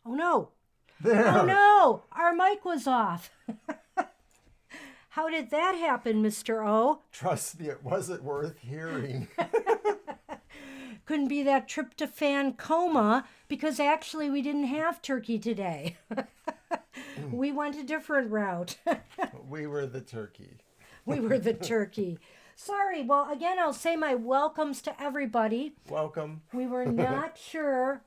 Oh no. There. Oh no. Our mic was off. How did that happen, Mr. O? Trust me, it wasn't worth hearing. Couldn't be that tryptophan coma because actually we didn't have turkey today. We went a different route. We were the turkey. We were the turkey. Sorry. Well, again, I'll say my welcomes to everybody. Welcome. We were not sure.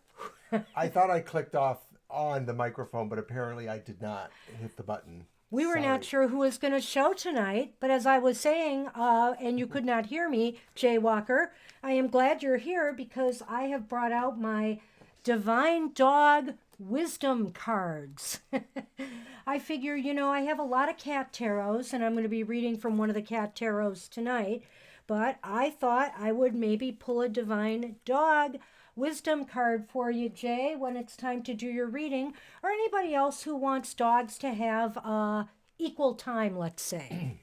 I thought I clicked off on the microphone, but apparently I did not hit the button. We were not sure who was going to show tonight, but as I was saying, and you could not hear me, Jay Walker, I am glad you're here because I have brought out my Divine Dog Wisdom cards. I figure, I have a lot of cat tarots, and I'm going to be reading from one of the cat tarots tonight, but I thought I would maybe pull a Divine Dog Wisdom card for you, Jay, when it's time to do your reading, or anybody else who wants dogs to have equal time, let's say.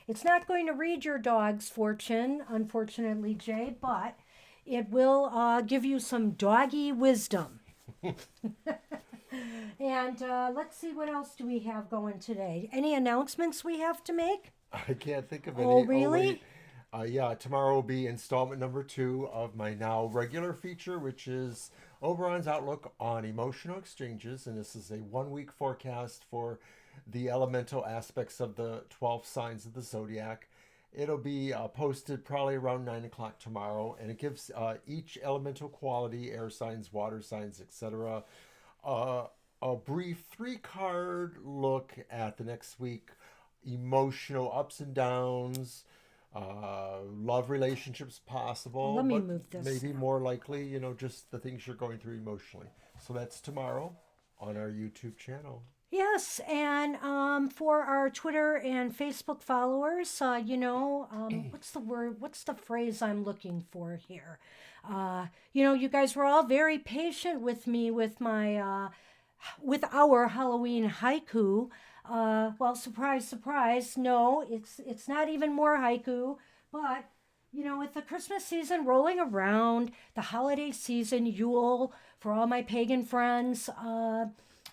It's not going to read your dog's fortune, unfortunately, Jay, but it will give you some doggy wisdom. And let's see, what else do we have going today? Any announcements we have to make? I can't think of any. Oh, really? Yeah, tomorrow will be installment number 2 of my now regular feature, which is Oberon's Outlook on Emotional Exchanges. And this is a 1-week forecast for the elemental aspects of the 12 signs of the zodiac. It'll be posted probably around 9 o'clock tomorrow. And it gives each elemental quality, air signs, water signs, etc., a brief 3-card look at the next week, emotional ups and downs, love relationships possible. Let me move this. Maybe more likely, just the things you're going through emotionally. So that's tomorrow on our YouTube channel. Yes, and for our Twitter and Facebook followers, what's the word? What's the phrase I'm looking for here? You guys were all very patient with me with my with our Halloween haiku. Well, surprise, surprise. No, it's not even more haiku, but with the Christmas season rolling around, the holiday season, Yule, for all my pagan friends,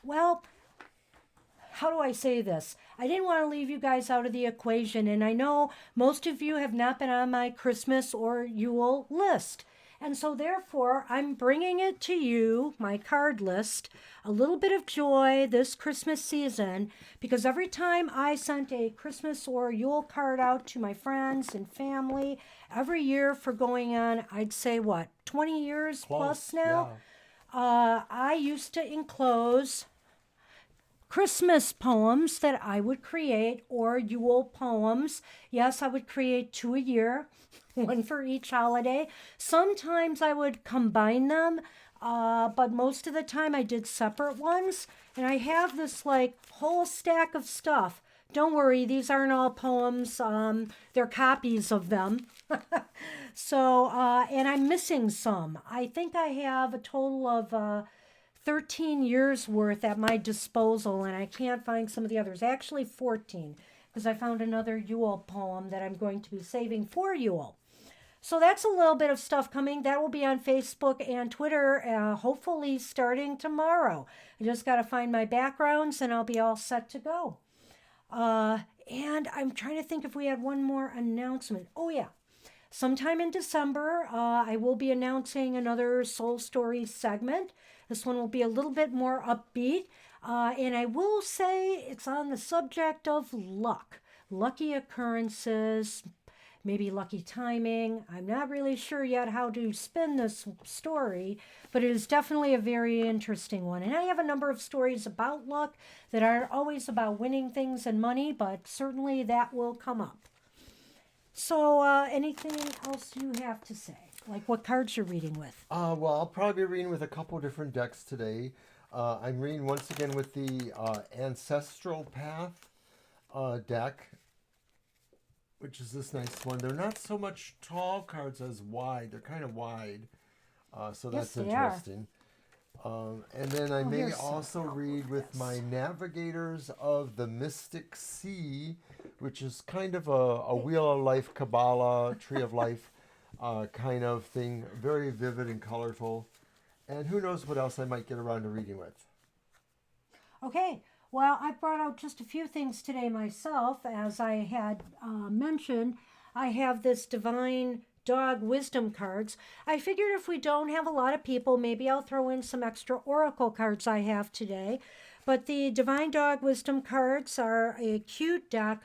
well, how do I say this? I didn't want to leave you guys out of the equation, and I know most of you have not been on my Christmas or Yule list. And so therefore, I'm bringing it to you, my card list, a little bit of joy this Christmas season, because every time I sent a Christmas or Yule card out to my friends and family, every year for going on, I'd say 20 years plus now, yeah. I used to enclose Christmas poems that I would create, or Yule poems. Yes, I would create 2 a year, one for each holiday. Sometimes I would combine them, but most of the time I did separate ones. And I have this whole stack of stuff. Don't worry, these aren't all poems. They're copies of them. So, and I'm missing some. I think I have a total of 13 years worth at my disposal, and I can't find some of the others. Actually 14, because I found another Yule poem that I'm going to be saving for Yule. So that's a little bit of stuff coming. That will be on Facebook and Twitter, hopefully starting tomorrow. I just got to find my backgrounds and I'll be all set to go. And I'm trying to think if we had one more announcement. Oh yeah. Sometime in December, I will be announcing another Soul Story segment. This one will be a little bit more upbeat. And I will say it's on the subject of luck, lucky occurrences, maybe lucky timing. I'm not really sure yet how to spin this story, but it is definitely a very interesting one. And I have a number of stories about luck that aren't always about winning things and money, but certainly that will come up. So anything else you have to say? Like what cards you're reading with? Well, I'll probably be reading with a couple different decks today. I'm reading once again with the Ancestral Path deck, which is this nice one. They're not so much tall cards as wide. They're kind of wide, so that's interesting. And then I may also read with my Navigators of the Mystic Sea, which is kind of a Wheel of Life, Kabbalah, Tree of Life kind of thing. Very vivid and colorful. And who knows what else I might get around to reading with. Okay, well, I brought out just a few things today myself. As I had mentioned, I have this Divine Dog Wisdom cards. I figured if we don't have a lot of people, maybe I'll throw in some extra Oracle cards I have today. But the Divine Dog Wisdom cards are a cute deck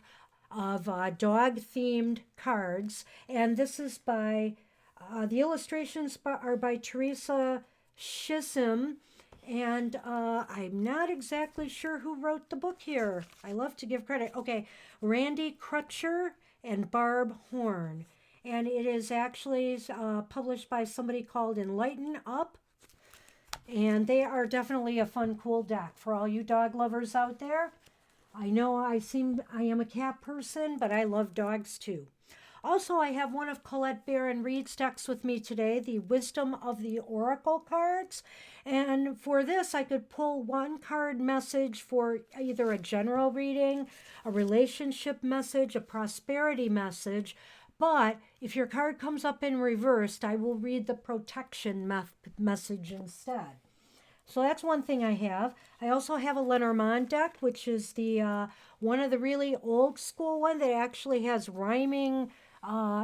of dog themed cards, and this is by the illustrations are by Teresa Shism, and I'm not exactly sure who wrote the book here. I love to give credit. Okay, Randy Crutcher and Barb Horn. And it is actually published by somebody called Enlighten Up. And they are definitely a fun, cool deck for all you dog lovers out there. I know I am a cat person, but I love dogs too. Also, I have one of Colette Baron Reed's decks with me today, the Wisdom of the Oracle cards. And for this, I could pull one card message for either a general reading, a relationship message, a prosperity message. But if your card comes up in reversed, I will read the protection message instead. So that's one thing I have. I also have a Lenormand deck, which is the one of the really old school one that actually has rhyming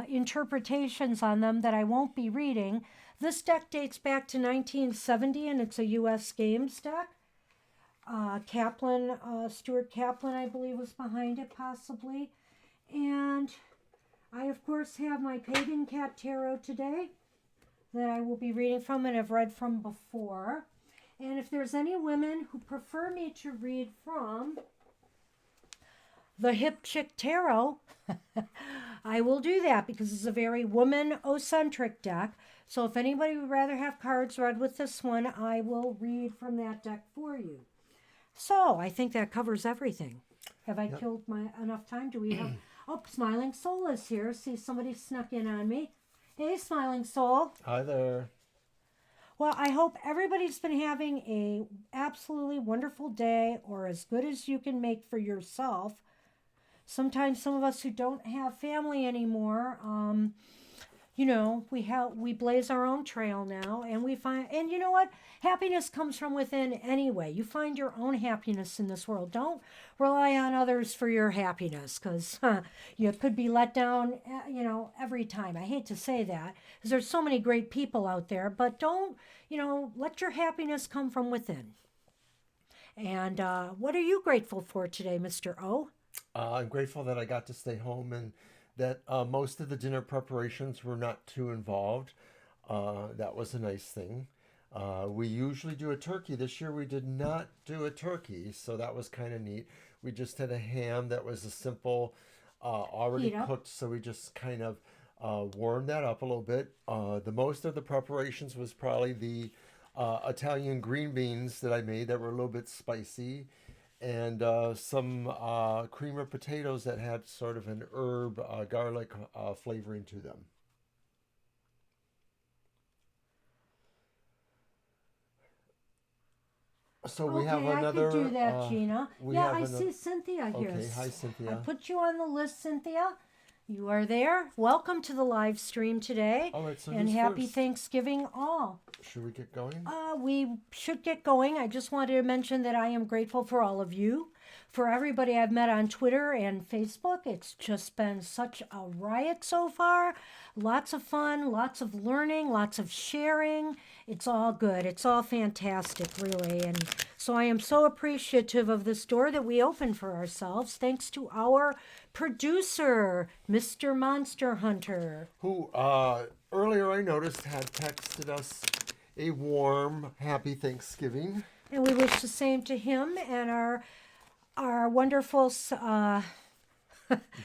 interpretations on them that I won't be reading. This deck dates back to 1970, and it's a U.S. Games deck. Stuart Kaplan, I believe, was behind it, possibly. And I, of course, have my Pagan Cat Tarot today that I will be reading from and have read from before. And if there's any women who prefer me to read from the Hip Chick Tarot, I will do that because it's a very woman-ocentric deck. So if anybody would rather have cards read with this one, I will read from that deck for you. So I think that covers everything. Have I killed enough time? Do we have... Oh, Smiling Soul is here. See, somebody snuck in on me. Hey, Smiling Soul. Hi there. Well, I hope everybody's been having a absolutely wonderful day, or as good as you can make for yourself. Sometimes some of us who don't have family anymore, we blaze our own trail now, and we find, and you know what? Happiness comes from within anyway. You find your own happiness in this world. Don't rely on others for your happiness, because you could be let down, every time. I hate to say that, because there's so many great people out there, but don't, let your happiness come from within. And what are you grateful for today, Mr. O? I'm grateful that I got to stay home and that most of the dinner preparations were not too involved. That was a nice thing. We usually do a turkey. This year we did not do a turkey, so that was kind of neat. We just had a ham that was a simple, already cooked, so we just kind of warmed that up a little bit. The most of the preparations was probably the Italian green beans that I made that were a little bit spicy, and some creamer potatoes that had sort of an herb, garlic flavoring to them. So we have another... I could do that, Gina. I see Cynthia here. Okay, hi, Cynthia. I put you on the list, Cynthia. You are there. Welcome to the live stream today. All right, so and happy Thanksgiving all. Should we get going? We should get going. I just wanted to mention that I am grateful for all of you, for everybody I've met on Twitter and Facebook. It's just been such a riot so far. Lots of fun, lots of learning, lots of sharing. It's all good. It's all fantastic, really. And so I am so appreciative of this door that we opened for ourselves, thanks to our producer, Mr. Monster Hunter. Who earlier I noticed had texted us a warm, happy Thanksgiving. And we wish the same to him and our wonderful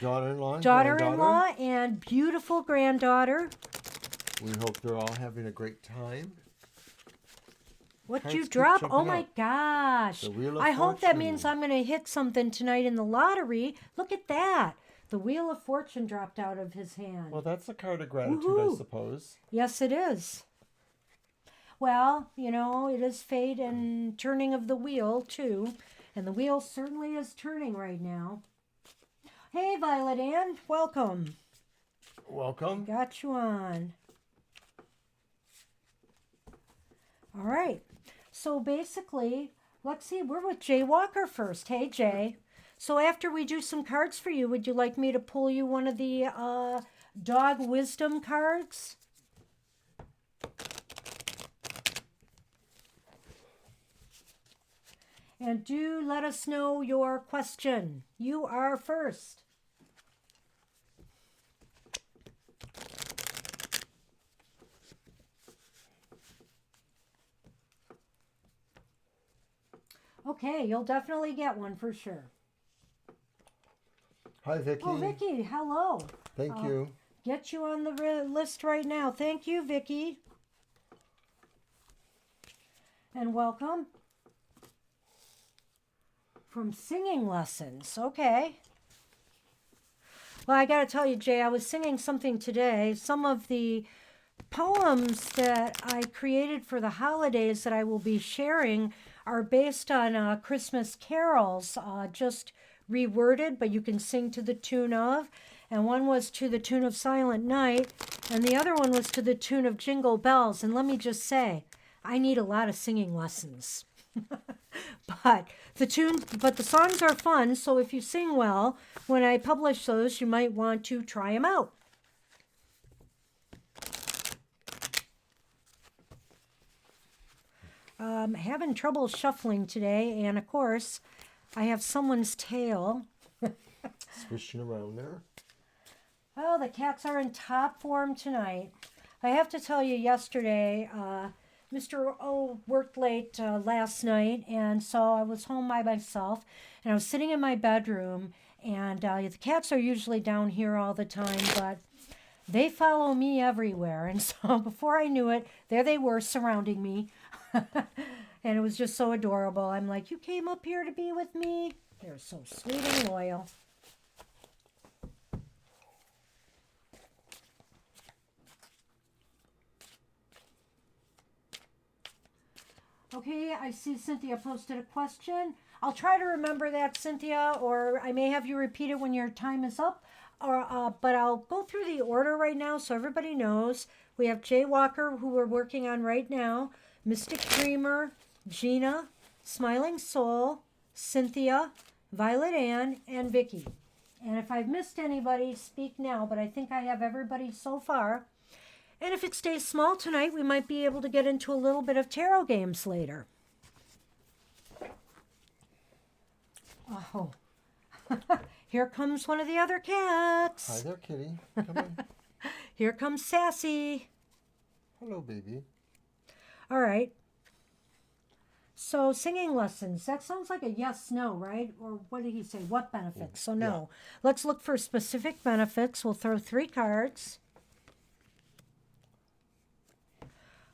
daughter-in-law and beautiful granddaughter. We hope they're all having a great time. What'd you drop? Oh my gosh. I hope that means I'm going to hit something tonight in the lottery. Look at that. The Wheel of Fortune dropped out of his hand. Well, that's a card of gratitude, I suppose. Yes, it is. Well, it is fate and turning of the wheel, too. And the wheel certainly is turning right now. Hey, Violet Ann. Welcome. Welcome. Got you on. All right. So basically, Let's see, we're with Jay Walker first. Hey, Jay. So after we do some cards for you, would you like me to pull you one of the dog wisdom cards? And do let us know your question. You are first. Okay, you'll definitely get one for sure. Hi, Vicky. Oh, Vicky, hello. Thank you. Get you on the list right now. Thank you, Vicky. And welcome. From singing lessons. Okay. Well, I got to tell you, Jay, I was singing something today. Some of the poems that I created for the holidays that I will be sharing are based on Christmas carols, just reworded, but you can sing to the tune of. And one was to the tune of Silent Night, and the other one was to the tune of Jingle Bells. And let me just say, I need a lot of singing lessons. But the songs are fun, so if you sing well, when I publish those, you might want to try them out. Having trouble shuffling today, and of course, I have someone's tail. Swishing around there. Well, the cats are in top form tonight. I have to tell you, yesterday, Mr. O worked late last night, and so I was home by myself, and I was sitting in my bedroom, and the cats are usually down here all the time, but they follow me everywhere, and so before I knew it, there they were surrounding me, and it was just so adorable. I'm like, you came up here to be with me? They're so sweet and loyal. Okay, I see Cynthia posted a question. I'll try to remember that, Cynthia, or I may have you repeat it when your time is up. But I'll go through the order right now so everybody knows. We have Jay Walker, who we're working on right now, Mystic Dreamer, Gina, Smiling Soul, Cynthia, Violet Ann, and Vicky. And if I've missed anybody, speak now, but I think I have everybody so far. And if it stays small tonight, we might be able to get into a little bit of tarot games later. Oh, here comes one of the other cats. Hi there, kitty. Come on. Here comes Sassy. Hello, baby. All right. So singing lessons, that sounds like a yes, no, right? Or what did he say? What benefits? So no. Yeah. Let's look for specific benefits. We'll throw 3 cards.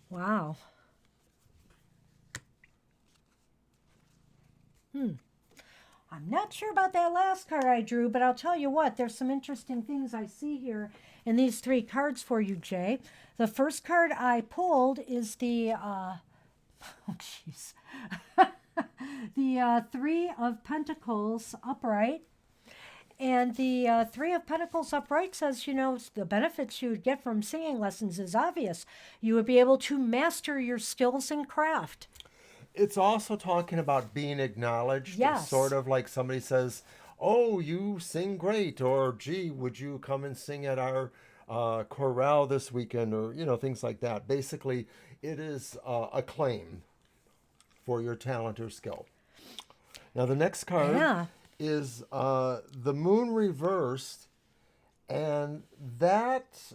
Wow. I'm not sure about that last card I drew, but I'll tell you what, there's some interesting things I see here in these 3 cards for you, Jay. The first card I pulled is the, the 3 of Pentacles upright. And the 3 of Pentacles upright says, you know, the benefits you would get from singing lessons is obvious. You would be able to master your skills and craft. It's also talking about being acknowledged. Yes. It's sort of like somebody says, oh, you sing great, or gee, would you come and sing at our chorale this weekend, or, you know, things like that. Basically, it is a claim for your talent or skill. Now, the next card is the moon reversed, and that's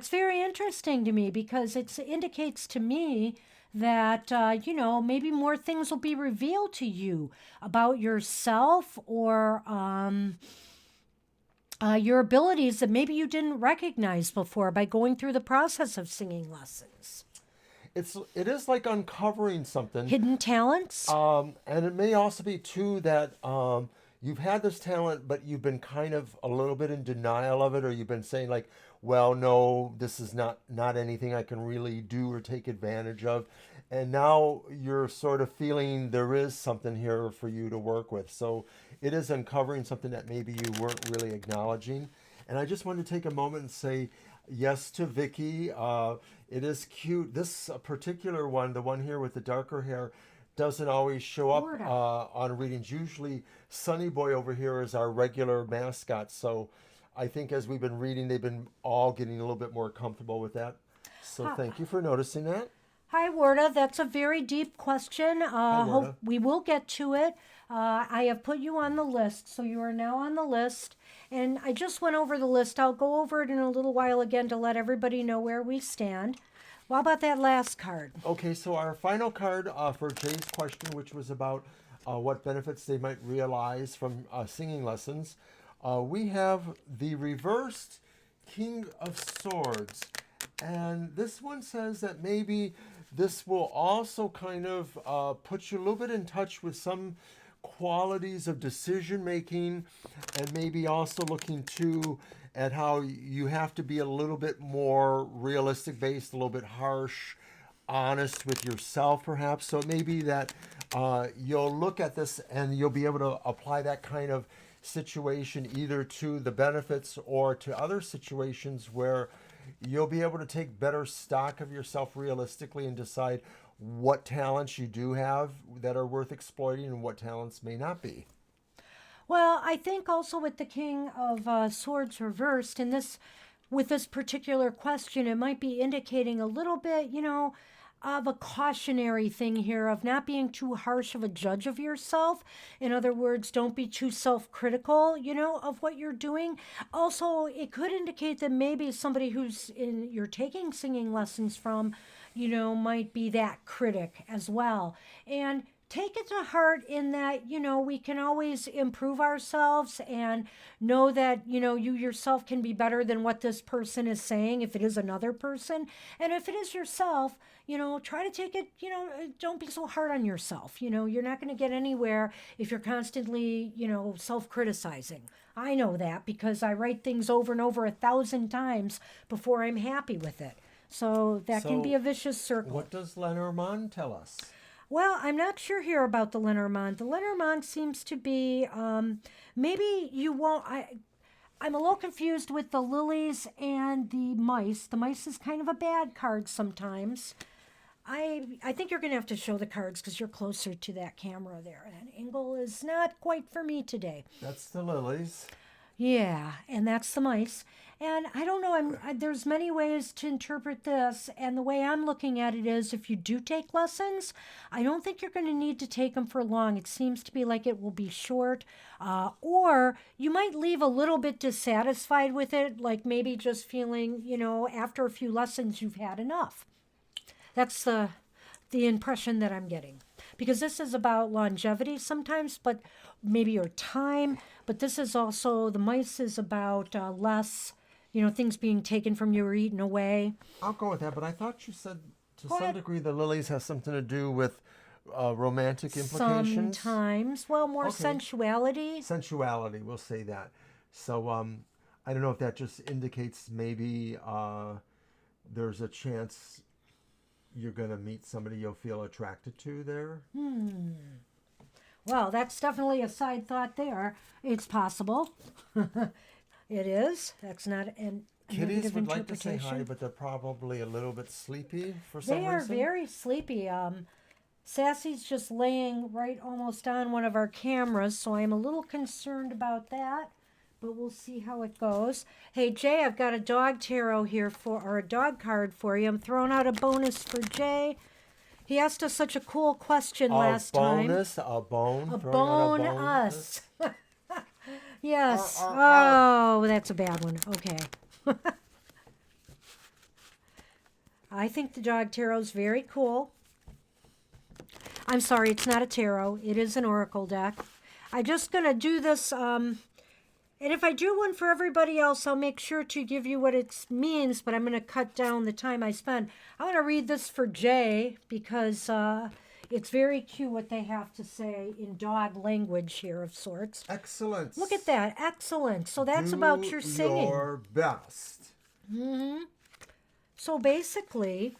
very interesting to me because it indicates to me that, you know, maybe more things will be revealed to you about yourself or your abilities that maybe you didn't recognize before by going through the process of singing lessons. It is like uncovering something. Hidden talents. And it may also be, too, that you've had this talent, but you've been kind of a little bit in denial of it, or you've been saying, like, well, no, this is not anything I can really do or take advantage of. And now you're sort of feeling there is something here for you to work with. So it is uncovering something that maybe you weren't really acknowledging. And I just wanted to take a moment and say yes to Vicky. It is cute. This particular one, the one here with the darker hair, doesn't always show up Florida. on readings. Usually, Sunny Boy over here is our regular mascot. So I think as we've been reading, they've been all getting a little bit more comfortable with that. So thank you for noticing that. Hi, Warda. That's a very deep question. Warda. Hope we will get to it. I have put you on the list, so you are now on the list. And I just went over the list. I'll go over it in a little while again to let everybody know where we stand. Well, how about that last card? Okay, so our final card for Jay's question, which was about what benefits they might realize from singing lessons, we have the reversed King of Swords. And this one says that maybe this will also kind of put you a little bit in touch with some qualities of decision making, and maybe also looking too at how you have to be a little bit more realistic based, a little bit harsh, honest with yourself perhaps. So it may be that you'll look at this and you'll be able to apply that kind of situation either to the benefits or to other situations where you'll be able to take better stock of yourself realistically and decide what talents you do have that are worth exploiting and what talents may not be. Well, I think also with the King of Swords reversed, and this, with this particular question, it might be indicating a little bit, of a cautionary thing here of not being too harsh of a judge of yourself. In other words, don't be too self-critical, of what you're doing. Also, it could indicate that maybe somebody you're taking singing lessons from, might be that critic as well. And take it to heart in that, we can always improve ourselves and know that, you yourself can be better than what this person is saying if it is another person. And if it is yourself, try to take it, don't be so hard on yourself. You're not going to get anywhere if you're constantly, self-criticizing. I know that because I write things over and over 1,000 times before I'm happy with it. So that can be a vicious circle. What does Lenormand tell us? Well, I'm not sure here about the Lenormand. The Lenormand seems to be, maybe you won't, I'm a little confused with the lilies and the mice. The mice is kind of a bad card sometimes. I think you're going to have to show the cards because you're closer to that camera there. That angle is not quite for me today. That's the lilies. Yeah, and that's the mice. And I don't know, there's many ways to interpret this, and the way I'm looking at it is if you do take lessons, I don't think you're going to need to take them for long. It seems to be like it will be short, or you might leave a little bit dissatisfied with it, like maybe just feeling, after a few lessons you've had enough. That's the impression that I'm getting. Because this is about longevity sometimes, but maybe your time. But this is also, the mice is about less, things being taken from you or eaten away. I'll go with that, but I thought you said to some degree the lilies has something to do with romantic implications. Sometimes. Well, more sensuality. Sensuality, we'll say that. So I don't know if that just indicates maybe there's a chance you're going to meet somebody you'll feel attracted to there. Well, that's definitely a side thought there. It's possible. It is. That's not an Kitties would like to say interpretation. hi, but they're probably a little bit sleepy for some reason. They are very sleepy. Sassy's just laying right almost on one of our cameras, so I'm a little concerned about that. But we'll see how it goes. Hey, Jay, I've got a dog tarot here or a dog card for you. I'm throwing out a bonus for Jay. He asked us such a cool question last time. A bone? A bone us. Yes. Oh, that's a bad one. Okay. I think the dog tarot's very cool. I'm sorry, it's not a tarot. It is an oracle deck. I'm just going to do this... and if I do one for everybody else, I'll make sure to give you what it means, but I'm going to cut down the time I spend. I'm going to read this for Jay because it's very cute what they have to say in dog language here of sorts. Excellent. Look at that. Excellent. So that's about your singing. Your best. So basically,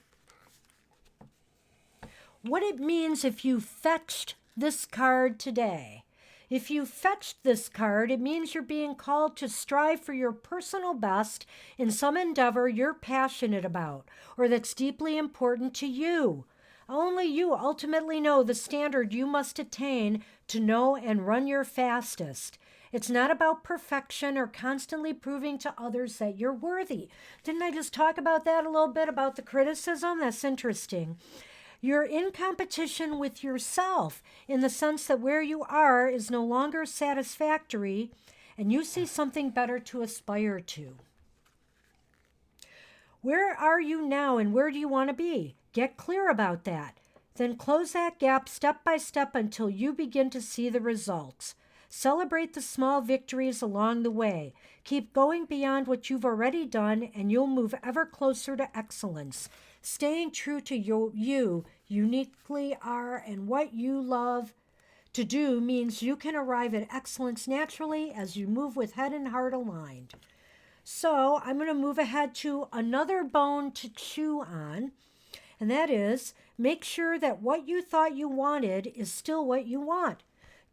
what it means if you fetched this card today. If you fetched this card, it means you're being called to strive for your personal best in some endeavor you're passionate about or that's deeply important to you. Only you ultimately know the standard you must attain to know and run your fastest. It's not about perfection or constantly proving to others that you're worthy. Didn't I just talk about that a little bit about the criticism? That's interesting. You're in competition with yourself in the sense that where you are is no longer satisfactory and you see something better to aspire to. Where are you now and where do you want to be? Get clear about that. Then close that gap step by step until you begin to see the results. Celebrate the small victories along the way. Keep going beyond what you've already done and you'll move ever closer to excellence. Staying true to you uniquely are and what you love to do means you can arrive at excellence naturally as you move with head and heart aligned. So I'm going to move ahead to another bone to chew on, and that is make sure that what you thought you wanted is still what you want.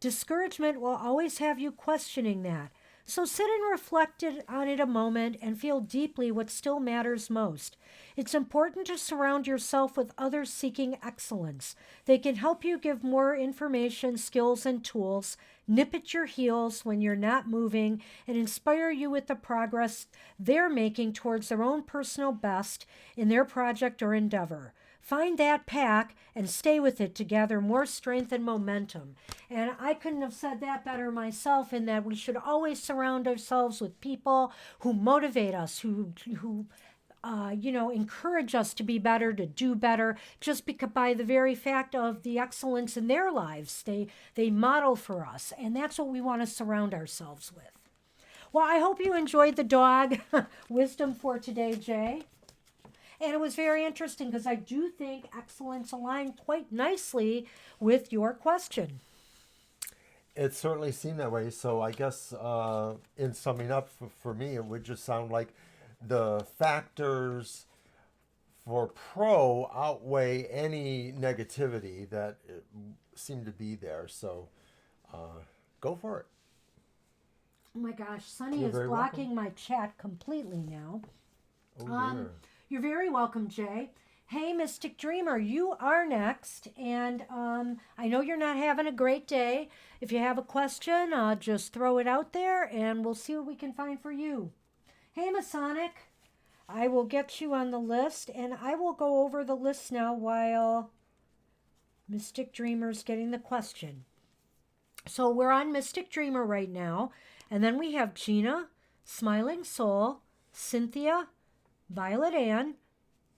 Discouragement will always have you questioning that. So sit and reflect on it a moment and feel deeply what still matters most. It's important to surround yourself with others seeking excellence. They can help you give more information, skills, and tools, nip at your heels when you're not moving, and inspire you with the progress they're making towards their own personal best in their project or endeavor. Find that pack and stay with it to gather more strength and momentum. And I couldn't have said that better myself, in that we should always surround ourselves with people who motivate us, who encourage us to be better, to do better, just because by the very fact of the excellence in their lives, they model for us. And that's what we want to surround ourselves with. Well, I hope you enjoyed the dog wisdom for today, Jay. And it was very interesting because I do think excellence aligned quite nicely with your question. It certainly seemed that way. So I guess in summing up for me, it would just sound like the factors for pro outweigh any negativity that seemed to be there. So go for it. Oh my gosh, Sunny You're is very blocking welcome. my chat completely now. Oh dear. You're very welcome, Jay. Hey, Mystic Dreamer, you are next. And I know you're not having a great day. If you have a question, just throw it out there and we'll see what we can find for you. Hey, Masonic, I will get you on the list and I will go over the list now while Mystic Dreamer's getting the question. So we're on Mystic Dreamer right now. And then we have Gina, Smiling Soul, Cynthia, Violet Ann,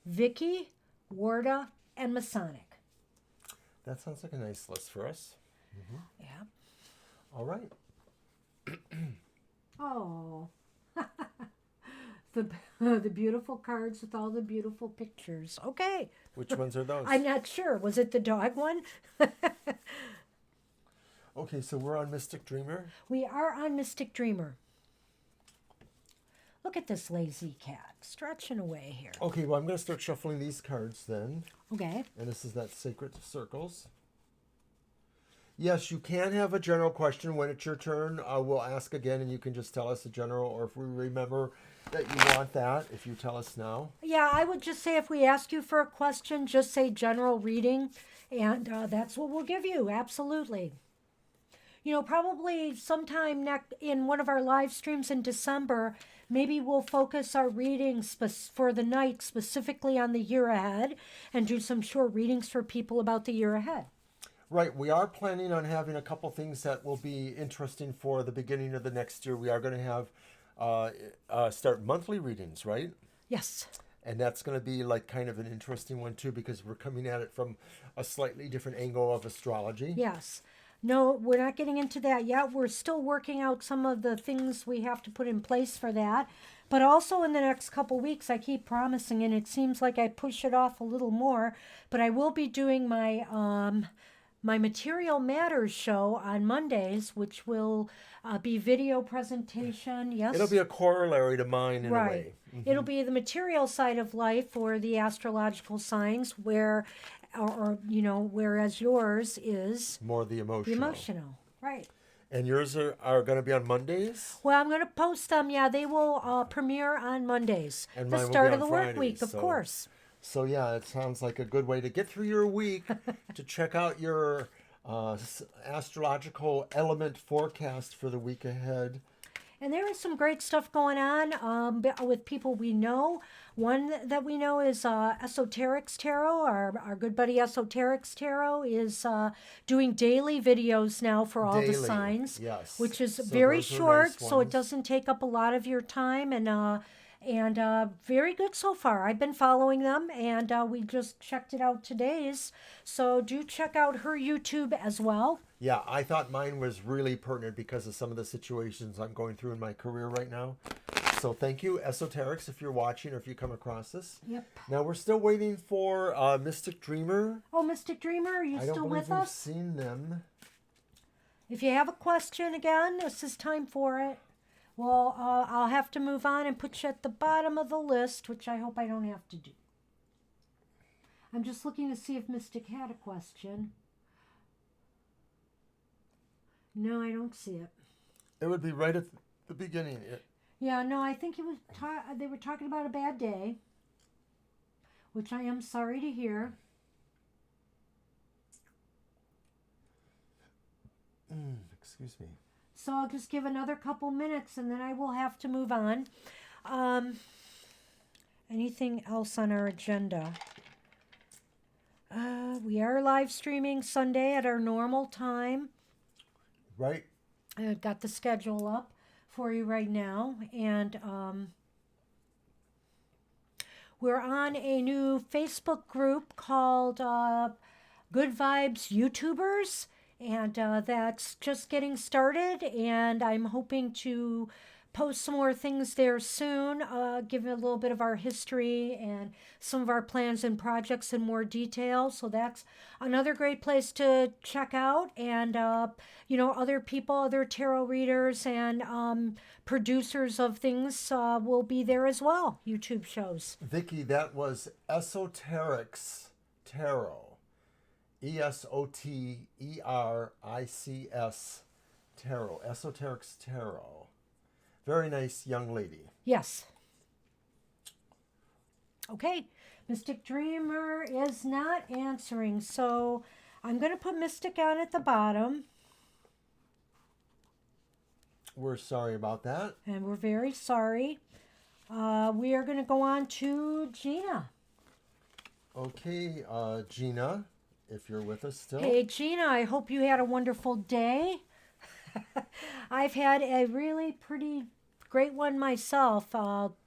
Vicky, Warda, and Masonic. That sounds like a nice list for us. Yeah. All right. Oh. the beautiful cards with all the beautiful pictures. Okay. Which ones are those? I'm not sure. Was it the dog one? Okay, so we're on Mystic Dreamer. We are on Mystic Dreamer. Look at this lazy cat stretching away here. Okay, well, I'm going to start shuffling these cards then. Okay. And this is that Sacred Circles. Yes, you can have a general question when it's your turn. We'll ask again and you can just tell us a general, or if we remember that you want that, if you tell us now. Yeah, I would just say if we ask you for a question, just say general reading, and that's what we'll give you. Absolutely. You know, probably sometime in one of our live streams in December, maybe we'll focus our readings for the night specifically on the year ahead and do some short readings for people about the year ahead. Right. We are planning on having a couple things that will be interesting for the beginning of the next year. We are going to have start monthly readings, right? Yes. And that's going to be like kind of an interesting one too, because we're coming at it from a slightly different angle of astrology. Yes. No, we're not getting into that yet. We're still working out some of the things we have to put in place for that. But also in the next couple weeks, I keep promising, and it seems like I push it off a little more, but I will be doing my my Material Matters show on Mondays, which will be video presentation. Yes. It'll be a corollary to mine in a Right. way. Mm-hmm. It'll be the material side of life, or the astrological signs, whereas yours is More the emotional. the emotional. Right. And yours are going to be on Mondays? Well, I'm going to post them. Yeah, they will premiere on Mondays. And the mine will start be of the on work Fridays, week, of so- course. So yeah, it sounds like a good way to get through your week, to check out your astrological element forecast for the week ahead. And there is some great stuff going on with people we know. One that we know is Esoterics Tarot. Our good buddy Esoterics Tarot is doing daily videos now for all the Daily, signs, yes. which is So very those are short, nice so it ones. doesn't take up a lot of your time, and very good so far. I've been following them, and we just checked it out today's. So do check out her YouTube as well. Yeah, I thought mine was really pertinent because of some of the situations I'm going through in my career right now. So thank you, Esoterics, if you're watching or if you come across this. Yep. Now we're still waiting for Mystic Dreamer. Oh, Mystic Dreamer, are you I don't still believe with we've us? seen them. If you have a question again, this is time for it. Well, I'll have to move on and put you at the bottom of the list, which I hope I don't have to do. I'm just looking to see if Mystic had a question. No, I don't see it. It would be right at the beginning. Yeah, no, I think they were talking about a bad day, which I am sorry to hear. Excuse me. So I'll just give another couple minutes and then I will have to move on. Anything else on our agenda? We are live streaming Sunday at our normal time. Right? I got the schedule up for you right now. And we're on a new Facebook group called Good Vibes YouTubers. And that's just getting started. And I'm hoping to post some more things there soon, give a little bit of our history and some of our plans and projects in more detail. So that's another great place to check out. And, other people, other tarot readers and producers of things will be there as well, YouTube shows. Vicky, that was Esoterics Tarot. ESOTERICS Tarot. Esoterics Tarot. Very nice young lady. Yes. Okay. Mystic Dreamer is not answering, so I'm going to put Mystic on at the bottom. We're sorry about that. And we're very sorry. We are going to go on to Gina. Okay, Gina, if you're with us still. Hey, Gina, I hope you had a wonderful day. I've had a really pretty great one myself.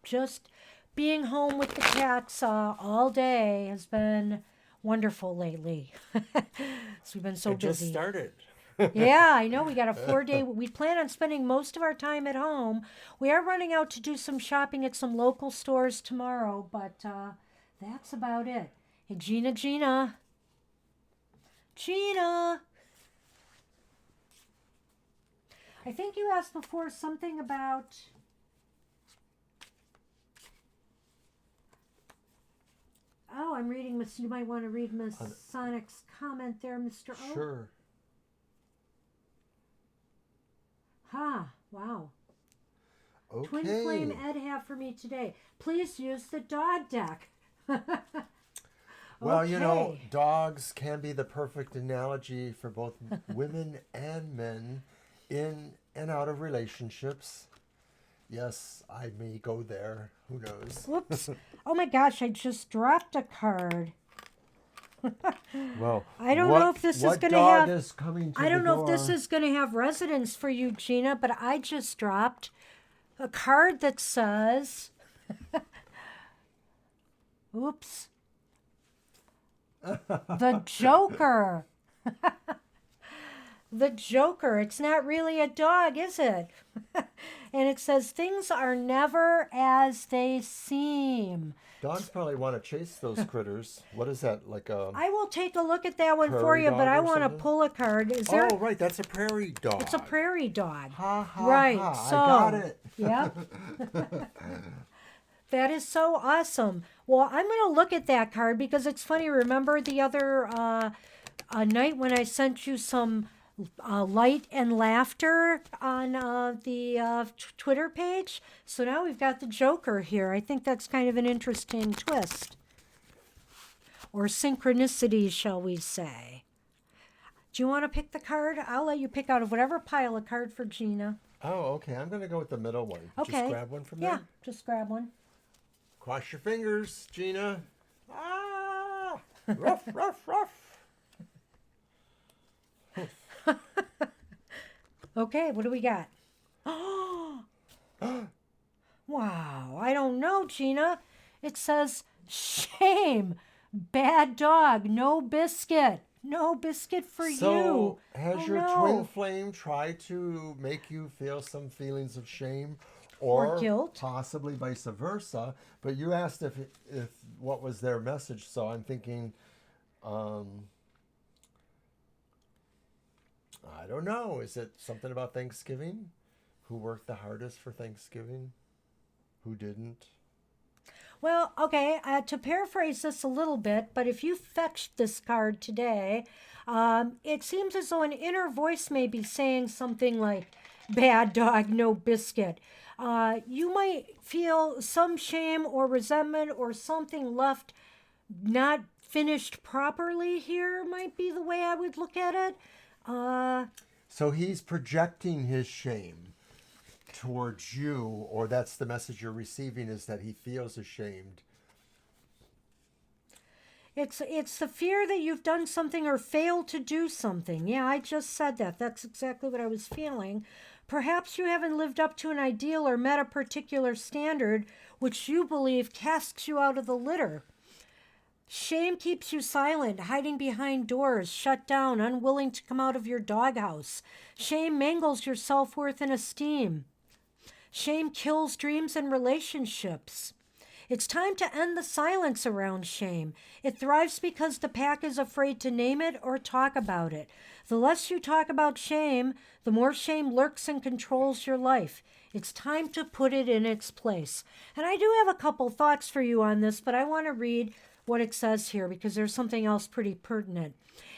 Just being home with the cats all day has been wonderful lately. So we've been so busy. Just started. Yeah, I know. We got a 4-day. We plan on spending most of our time at home. We are running out to do some shopping at some local stores tomorrow, but that's about it. Hey, Gina. Gina. I think you asked before something about... Oh, I'm reading Miss. You might want to read Miss Sonic's comment there, Mr. O. Sure. Wow. Okay. Twin Flame Ed have for me today. Please use the dog deck. Well, Okay. dogs can be the perfect analogy for both women and men in and out of relationships. Yes, I may go there. Who knows? Whoops. Oh my gosh, I just dropped a card. Well, I don't know if this is what going to dog have... is coming to I don't the know if this door? is going to have resonance for you, Gina, but I just dropped a card that says... Oops. The Joker. The Joker. It's not really a dog, is it? And it says, things are never as they seem. Dogs probably want to chase those critters. What is that, like a... I will take a look at that one for Prairie you, but dog I or want to something? pull a card. Is there? Oh, right, that's a prairie dog. It's a prairie dog. Ha, ha, Right, ha, so... I got it. Yep. That is so awesome. Well, I'm going to look at that card because it's funny. Remember the other night when I sent you some light and laughter on the Twitter page? So now we've got the Joker here. I think that's kind of an interesting twist. or synchronicities, shall we say. Do you want to pick the card? I'll let you pick out of whatever pile a card for Gina. Oh, okay. I'm going to go with the middle one. Okay. Just grab one from Yeah, there. just grab one. Cross your fingers, Gina. Ah! Ruff, ruff, ruff. Okay, what do we got? Oh, wow. I don't know, Gina. It says shame. Bad dog. No biscuit. No biscuit for you. So, has Oh, your no. twin flame tried to make you feel some feelings of shame or guilt? possibly vice versa? But you asked if what was their message, so I'm thinking, I don't know. Is it something about Thanksgiving? Who worked the hardest for Thanksgiving? Who didn't? Well, okay, to paraphrase this a little bit, but if you fetched this card today, it seems as though an inner voice may be saying something like, bad dog, no biscuit. You might feel some shame or resentment or something left not finished properly here, might be the way I would look at it. So he's projecting his shame towards you, or that's the message you're receiving, is that he feels ashamed. It's the fear that you've done something or failed to do something. Yeah, I just said that. That's exactly what I was feeling. Perhaps you haven't lived up to an ideal or met a particular standard which you believe casts you out of the litter. Shame keeps you silent, hiding behind doors, shut down, unwilling to come out of your doghouse. Shame mangles your self-worth and esteem. Shame kills dreams and relationships. It's time to end the silence around shame. It thrives because the pack is afraid to name it or talk about it. The less you talk about shame, the more shame lurks and controls your life. It's time to put it in its place. And I do have a couple thoughts for you on this, but I want to read what it says here because there's something else pretty pertinent.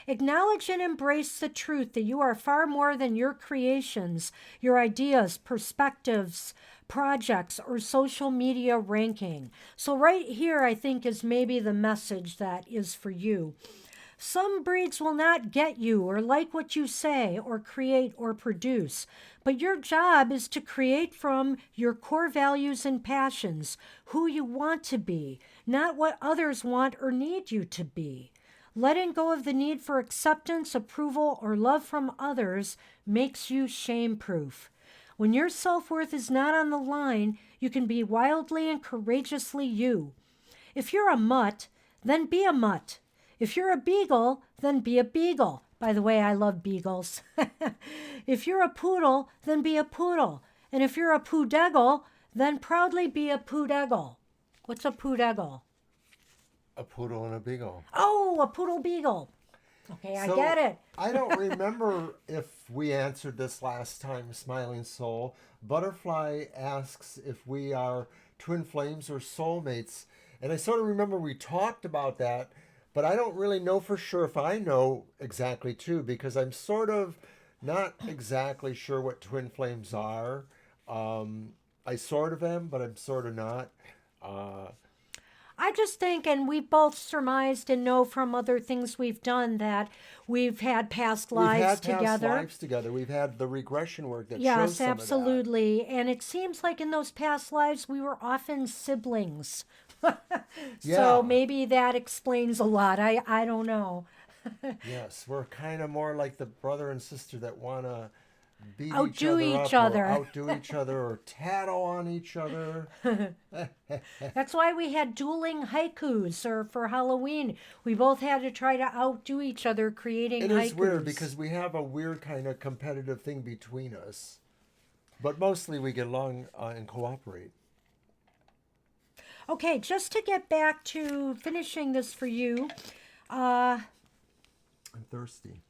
Acknowledge and embrace the truth that you are far more than your creations, your ideas, perspectives, projects, or social media ranking. So right here, I think, is maybe the message that is for you. Some breeds will not get you or like what you say or create or produce, but your job is to create from your core values and passions, who you want to be, not what others want or need you to be. Letting go of the need for acceptance, approval, or love from others makes you shame-proof. When your self-worth is not on the line, you can be wildly and courageously you. If you're a mutt, then be a mutt. If you're a beagle, then be a beagle. By the way, I love beagles. If you're a poodle, then be a poodle. And if you're a poodeggle, then proudly be a poodeggle. What's a poodeggle? A poodle and a beagle. Oh, a poodle beagle. Okay, I So, get it. I don't remember if we answered this last time, Smiling Soul. Butterfly asks if we are twin flames or soulmates. And I sort of remember we talked about that, but I don't really know for sure if I know exactly too, because I'm sort of not exactly sure what twin flames are. I sort of am, but I'm sort of not. I just think, and we both surmised and know from other things we've done that we've had past lives We've had together. past lives together. We've had the regression work that shows Yes, some absolutely. And it seems like in those past lives we were often siblings. Yeah. So maybe that explains a lot. I don't know. of that. Yes, we're kind of more like the brother and sister that want to beat Outdo each each other other. up, or outdo each other, or tattle on each other. That's why we had dueling haikus or for Halloween. We both had to try to outdo each other creating It haikus. is weird because we have a weird kind of competitive thing between us, but mostly we get along and cooperate. Okay, just to get back to finishing this for you, I'm thirsty.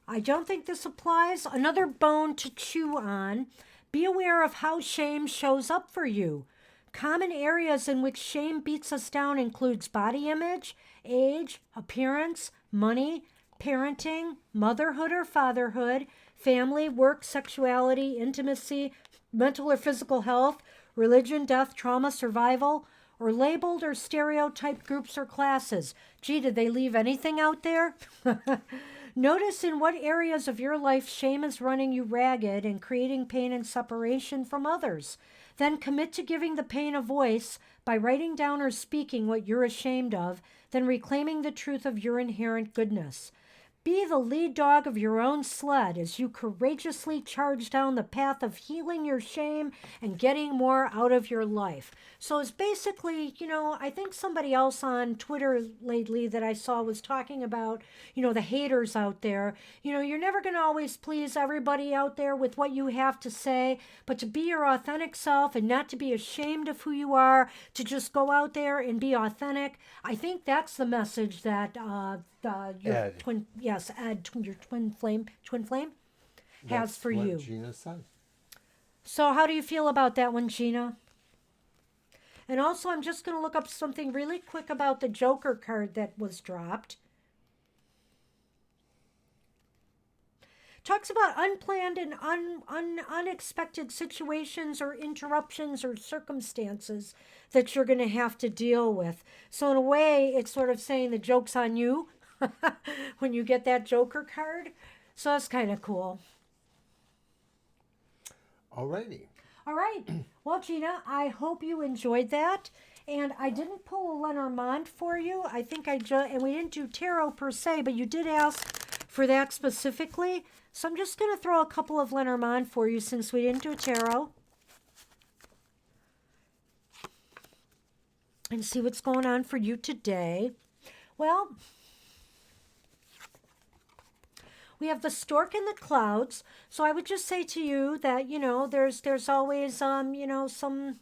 I don't think this applies. Another bone to chew on. Be aware of how shame shows up for you. Common areas in which shame beats us down includes body image, age, appearance, money, parenting, motherhood or fatherhood, family, work, sexuality, intimacy, mental or physical health, religion, death, trauma, survival, or labeled or stereotyped groups or classes. Gee, did they leave anything out there? Notice in what areas of your life shame is running you ragged and creating pain and separation from others. Then commit to giving the pain a voice by writing down or speaking what you're ashamed of, then reclaiming the truth of your inherent goodness. Be the lead dog of your own sled as you courageously charge down the path of healing your shame and getting more out of your life. So it's basically, I think somebody else on Twitter lately that I saw was talking about, the haters out there. You're never going to always please everybody out there with what you have to say, but to be your authentic self and not to be ashamed of who you are, to just go out there and be authentic. I think that's the message that your Ed. Ed, your twin flame has That's for what you. Gina said. So how do you feel about that one, Gina? And also, I'm just going to look up something really quick about the Joker card that was dropped. Talks about unplanned and unexpected situations or interruptions or circumstances that you're going to have to deal with. So in a way, it's sort of saying the joke's on you when you get that Joker card. So that's kind of cool. Alrighty. All right. Well, Gina, I hope you enjoyed that. And I didn't pull a Lenormand for you. I think and we didn't do tarot per se, but you did ask for that specifically. So I'm just going to throw a couple of Lenormand for you since we didn't do tarot. And see what's going on for you today. Well, we have the stork in the clouds. So I would just say to you that, there's always, some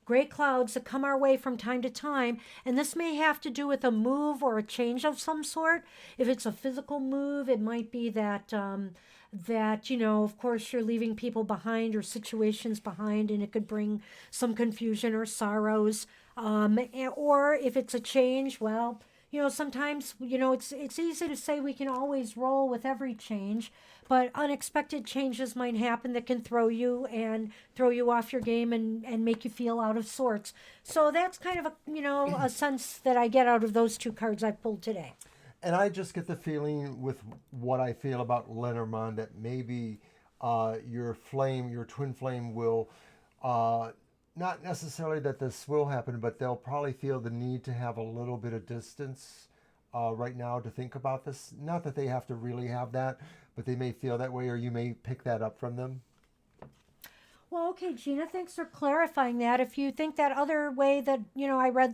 gray clouds that come our way from time to time. And this may have to do with a move or a change of some sort. If it's a physical move, it might be that, of course, you're leaving people behind or situations behind, and it could bring some confusion or sorrows. Or if it's a change, well, sometimes, it's easy to say we can always roll with every change, but unexpected changes might happen that can throw you off your game and make you feel out of sorts. So that's kind of a sense that I get out of those two cards I pulled today. And I just get the feeling with what I feel about Lenormand that maybe your twin flame will, not necessarily that this will happen, but they'll probably feel the need to have a little bit of distance right now to think about this. Not that they have to really have that, but they may feel that way, or you may pick that up from them. Well, okay, Gina, thanks for clarifying that. If you think that other way that, I read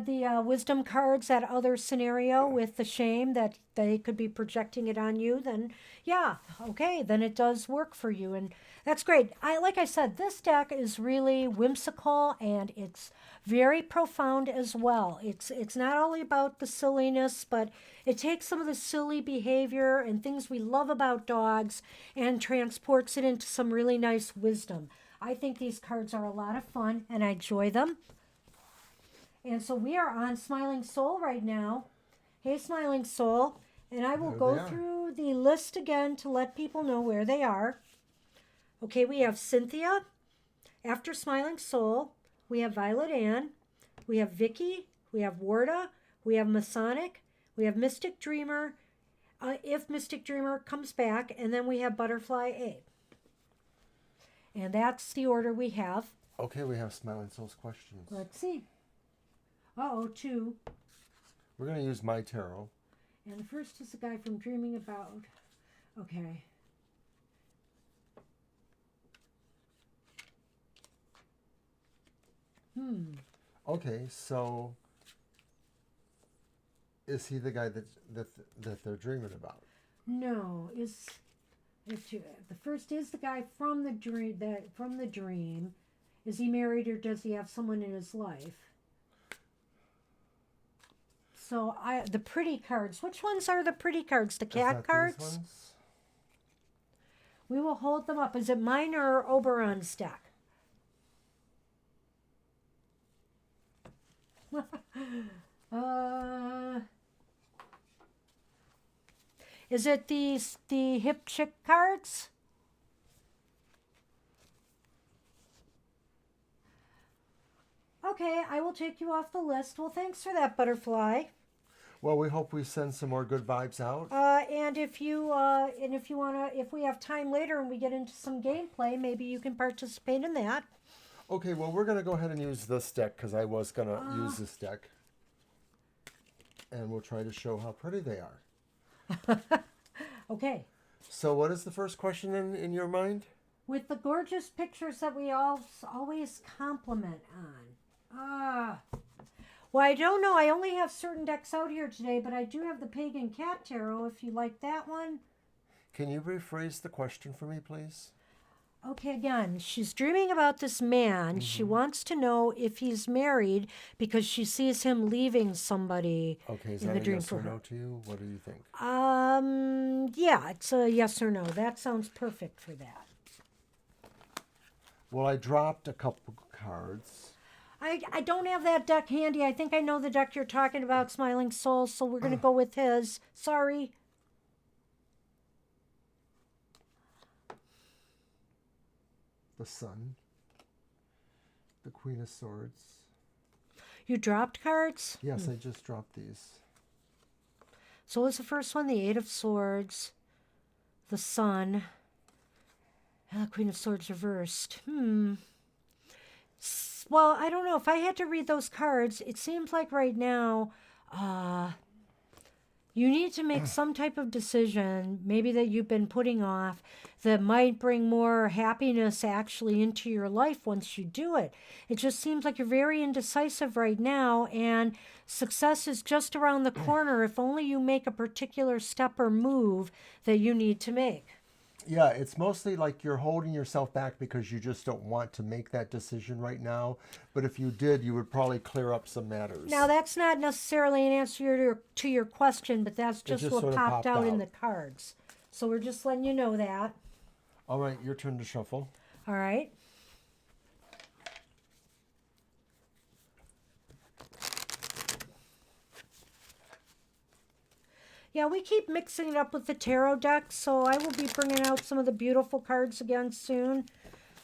the wisdom cards, that other scenario with the shame that they could be projecting it on you, then yeah, okay, then it does work for you. And that's great. Like I said, this deck is really whimsical and it's very profound as well. It's not only about the silliness, but it takes some of the silly behavior and things we love about dogs and transports it into some really nice wisdom. I think these cards are a lot of fun and I enjoy them. And so we are on Smiling Soul right now. Hey, Smiling Soul. And I will go through the list again to let people know where they are. Okay, we have Cynthia after Smiling Soul. We have Violet Ann. We have Vicky. We have Warda. We have Masonic. We have Mystic Dreamer. If Mystic Dreamer comes back. And then we have Butterfly A. And that's the order we have. Okay, we have Smiling Soul's questions. Let's see. Two. We're going to use my tarot. And the first is the guy from Dreaming About. Okay. Okay, so is he the guy that they're dreaming about? No, the first is the guy from the dream. Is he married or does he have someone in his life? So the pretty cards. Which ones are the pretty cards? The cat cards? These ones? We will hold them up. Is it mine or Oberon's deck? Is it the hip chick cards? Okay, I will take you off the list. Well, thanks for that, butterfly. Well, we hope we send some more good vibes out. And if you wanna, if we have time later and we get into some gameplay, maybe you can participate in that. Okay, well, we're going to go ahead and use this deck because I was going to use this deck. And we'll try to show how pretty they are. Okay. So what is the first question in your mind? With the gorgeous pictures that we all always compliment on. Well, I don't know. I only have certain decks out here today, but I do have the Pagan Cat Tarot, if you like that one. Can you rephrase the question for me, please? Okay, again, she's dreaming about this man. She wants to know if he's married because she sees him leaving somebody Okay, is in that the a dream yes for or her. no to you? What do you think? Yeah, it's a yes or no. That sounds perfect for that. Well, I dropped a couple cards. I don't have that deck handy. I think I know the deck you're talking about, Smiling Soul, so we're going to go with his. Sorry. The Sun. The Queen of Swords. You dropped cards? Yes, I just dropped these. So what's the first one? The Eight of Swords. The Sun. And the Queen of Swords reversed. Well, I don't know. If I had to read those cards, it seems like right now you need to make some type of decision, maybe that you've been putting off, that might bring more happiness actually into your life once you do it. It just seems like you're very indecisive right now, and success is just around the corner if only you make a particular step or move that you need to make. Yeah, it's mostly like you're holding yourself back because you just don't want to make that decision right now. But if you did, you would probably clear up some matters. Now, that's not necessarily an answer to your question, but that's just just what sort of popped popped out in out. the cards. So we're just letting you know that. All right, your turn to shuffle. All right. Yeah, we keep mixing it up with the tarot deck, so I will be bringing out some of the beautiful cards again soon.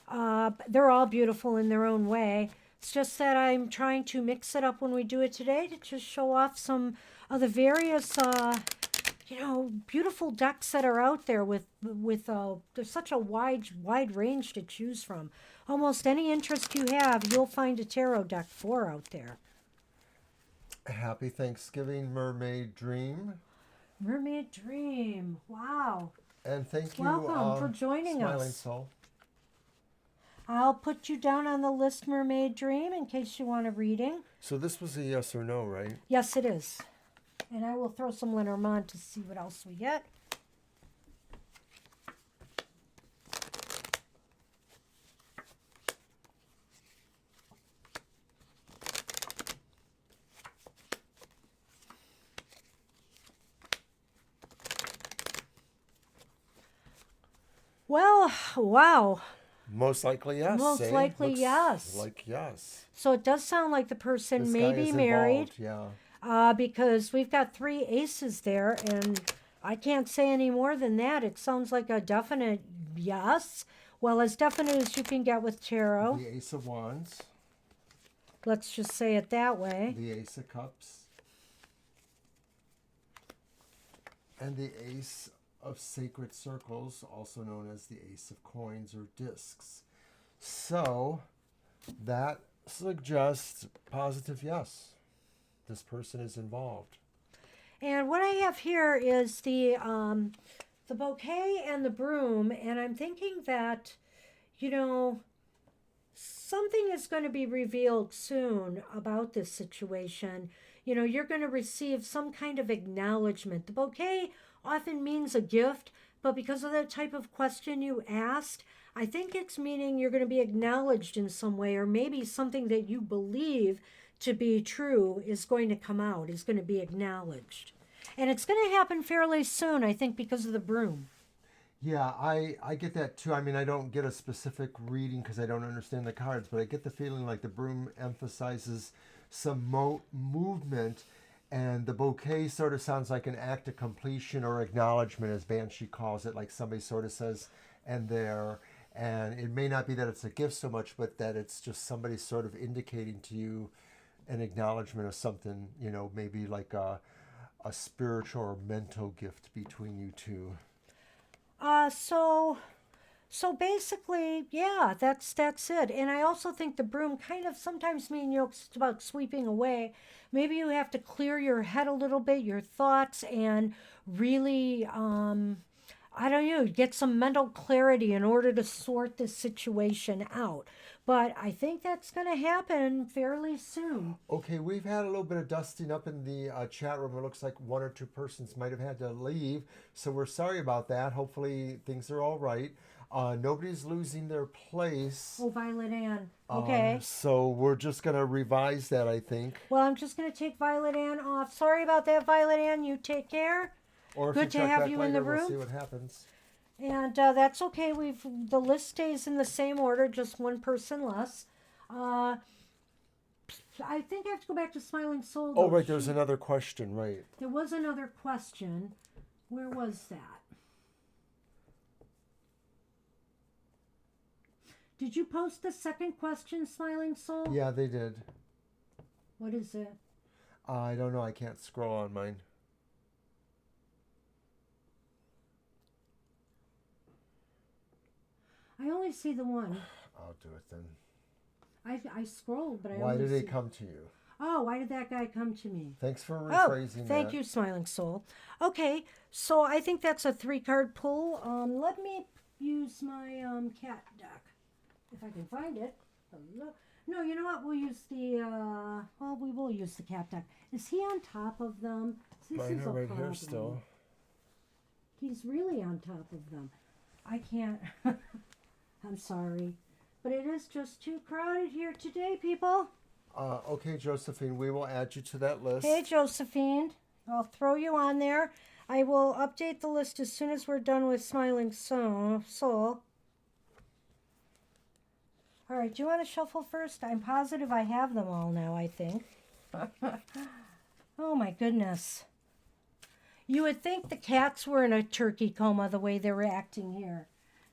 They're all beautiful in their own way. It's just that I'm trying to mix it up when we do it today to just show off some of the various, beautiful decks that are out there with there's such a wide range to choose from. Almost any interest you have, you'll find a tarot deck for out there. Happy Thanksgiving, Mermaid Dream. Mermaid Dream. Wow. And thank you, Welcome for joining Smiling us. Soul. I'll put you down on the list, Mermaid Dream, in case you want a reading. So this was a yes or no, right? Yes, it is. And I will throw some Lenormand to see what else we get. Well, wow. Most likely yes. Most eh? likely Looks yes. Like yes. So it does sound like the person This may guy be is married. involved, yeah. Because we've got 3 aces there, and I can't say any more than that. It sounds like a definite yes. Well, as definite as you can get with tarot. The Ace of Wands. Let's just say it that way. The Ace of Cups. And the Ace of Sacred Circles, also known as the Ace of Coins or Discs. So that suggests positive yes. This person is involved. And what I have here is the bouquet and the broom, and I'm thinking that, something is going to be revealed soon about this situation. You're going to receive some kind of acknowledgement. The bouquet often means a gift, but because of the type of question you asked, I think it's meaning you're going to be acknowledged in some way, or maybe something that you believe to be true is going to come out, is going to be acknowledged. And it's going to happen fairly soon, I think, because of the broom. Yeah, I get that too. I mean, I don't get a specific reading because I don't understand the cards, but I get the feeling like the broom emphasizes some movement, and the bouquet sort of sounds like an act of completion or acknowledgement, as Banshee calls it, like somebody sort of says, and there. And it may not be that it's a gift so much, but that it's just somebody sort of indicating to you an acknowledgement of something, you know, maybe like a spiritual or mental gift between you two. So basically, yeah, that's it. And I also think the broom kind of sometimes mean, you know, it's about sweeping away. Maybe you have to clear your head a little bit, your thoughts, and really, I don't know, get some mental clarity in order to sort this situation out. But I think that's going to happen fairly soon. Okay, we've had a little bit of dusting up in the chat room. It looks like one or two persons might have had to leave, so we're sorry about that. Hopefully things are all right. Nobody's losing their place. Oh, Violet Ann. Okay. So we're just going to revise that, I think. Well, I'm just going to take Violet Ann off. Sorry about that, Violet Ann. You take care. Or if Good you to check have back you in the later, we'll room. see what happens. And that's okay. The list stays in the same order, just one person less. I think I have to go back to Smiling Soul. Oh, right, there's another question, right. There was another question. Where was that? Did you post the second question, Smiling Soul? Yeah, they did. What is it? I don't know. I can't scroll on mine. I only see the one. I'll do it then. I scrolled, but I Why only did see... it come to you? Oh, why did that guy come to me? Thanks for rephrasing that. Thank you, Smiling Soul. Okay, so I think that's a 3-card pull. Let me use my cat deck, if I can find it. No, you know what? We'll use the, well, we will use the cat deck. Is he on top of them? Mine are right here still. He's really on top of them. I can't. I'm sorry. But it is just too crowded here today, people. Okay, Josephine, we will add you to that list. Hey, Josephine. I'll throw you on there. I will update the list as soon as we're done with Smiling Soul. All right, do you want to shuffle first? I'm positive I have them all now, I think. Oh, my goodness. You would think the cats were in a turkey coma the way they're acting here.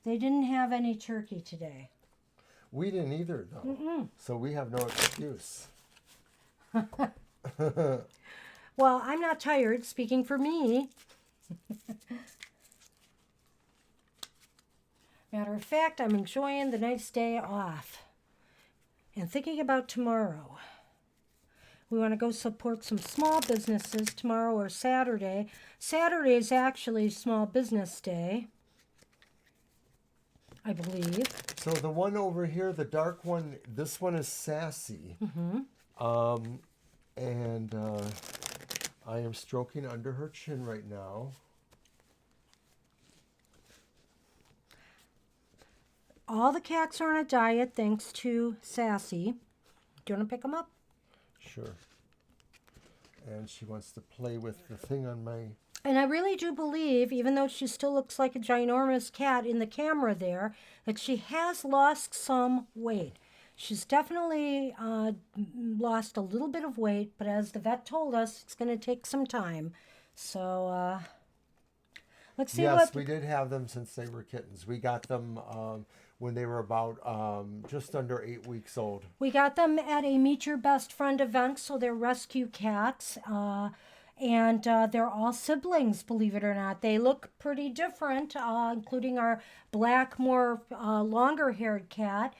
They didn't have any turkey today. We didn't either, though. Mm-mm. So we have no excuse. Well, I'm not tired, speaking for me. Matter of fact, I'm enjoying the nice day off and thinking about tomorrow. We want to go support some small businesses tomorrow or Saturday. Saturday is actually Small Business Day, I believe. So the one over here, the dark one, this one is Sassy. Mm-hmm. And I am stroking under her chin right now. All the cats are on a diet thanks to Sassy. Do you want to pick them up? Sure. And she wants to play with the thing on my... And I really do believe, even though she still looks like a ginormous cat in the camera there, that she has lost some weight. She's definitely lost a little bit of weight, but as the vet told us, it's going to take some time. So let's see Yes, what... we did have them since they were kittens. We got them when they were about just under 8 weeks old. We got them at a Meet Your Best Friend event, so they're rescue cats. And they're all siblings, believe it or not. They look pretty different, including our black, more longer-haired cat.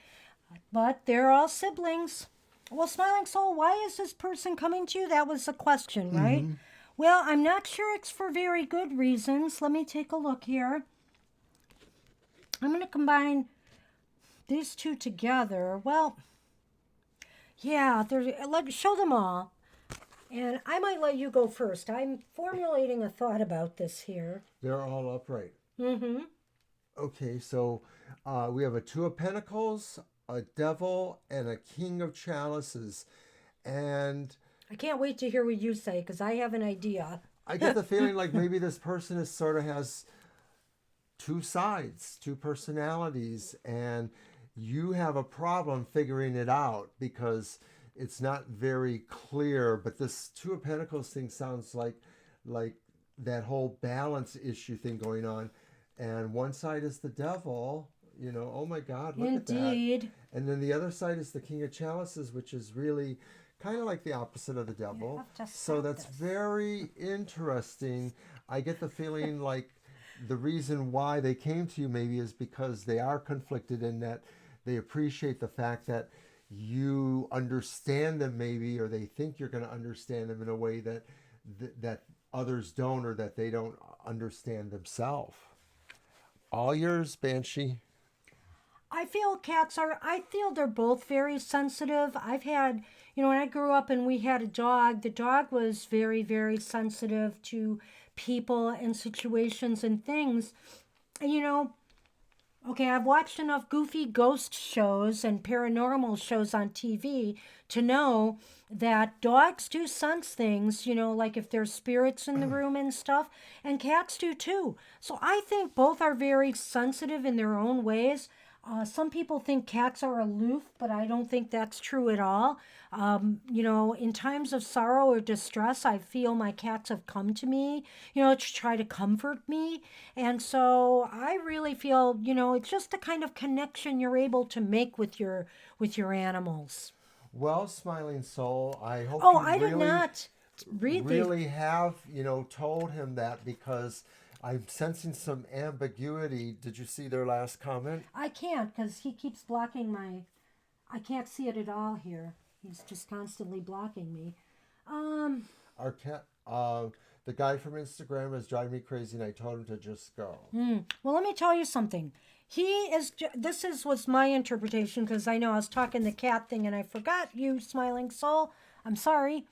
But they're all siblings. Well, Smiling Soul, why is this person coming to you? That was the question, right? Mm-hmm. Well, I'm not sure it's for very good reasons. Let me take a look here. I'm going to combine these two together. Well, yeah, show them all. And I might let you go first. I'm formulating a thought about this here. They're all upright. Mm-hmm. Okay, so we have a Two of Pentacles, a Devil, and a King of Chalices. And I can't wait to hear what you say, because I have an idea. I get the feeling like maybe this person is sort of has two sides, two personalities, and you have a problem figuring it out because it's not very clear. But this Two of Pentacles thing sounds like that whole balance issue thing going on. And one side is the devil, You know, oh my God, look Indeed. at that. And then the other side is the King of Chalices, which is really kind of like the opposite of the devil. So that's very interesting. I get the feeling like the reason why they came to you maybe is because they are conflicted in that they appreciate the fact that you understand them maybe, or they think you're going to understand them in a way that that others don't, or that they don't understand themselves. All yours, Banshee. I feel they're both very sensitive. I've had, when I grew up and we had a dog, the dog was very, very sensitive to people and situations and things. And, okay, I've watched enough goofy ghost shows and paranormal shows on TV to know that dogs do sense things, like if there's spirits in the room and stuff, and cats do too. So I think both are very sensitive in their own ways. Some people think cats are aloof, but I don't think that's true at all. In times of sorrow or distress, I feel my cats have come to me, to try to comfort me. And so I really feel, it's just the kind of connection you're able to make with your animals. Well, Smiling Soul, I hope Oh, you I did really, not read the. really have, told him that, because I'm sensing some ambiguity. Did you see their last comment? I can't because he keeps blocking my. I can't see it at all here. He's just constantly blocking me. Our cat, the guy from Instagram is driving me crazy, and I told him to just go. Well, let me tell you something. This was my interpretation, because I know I was talking the cat thing and I forgot you, Smiling Soul. I'm sorry.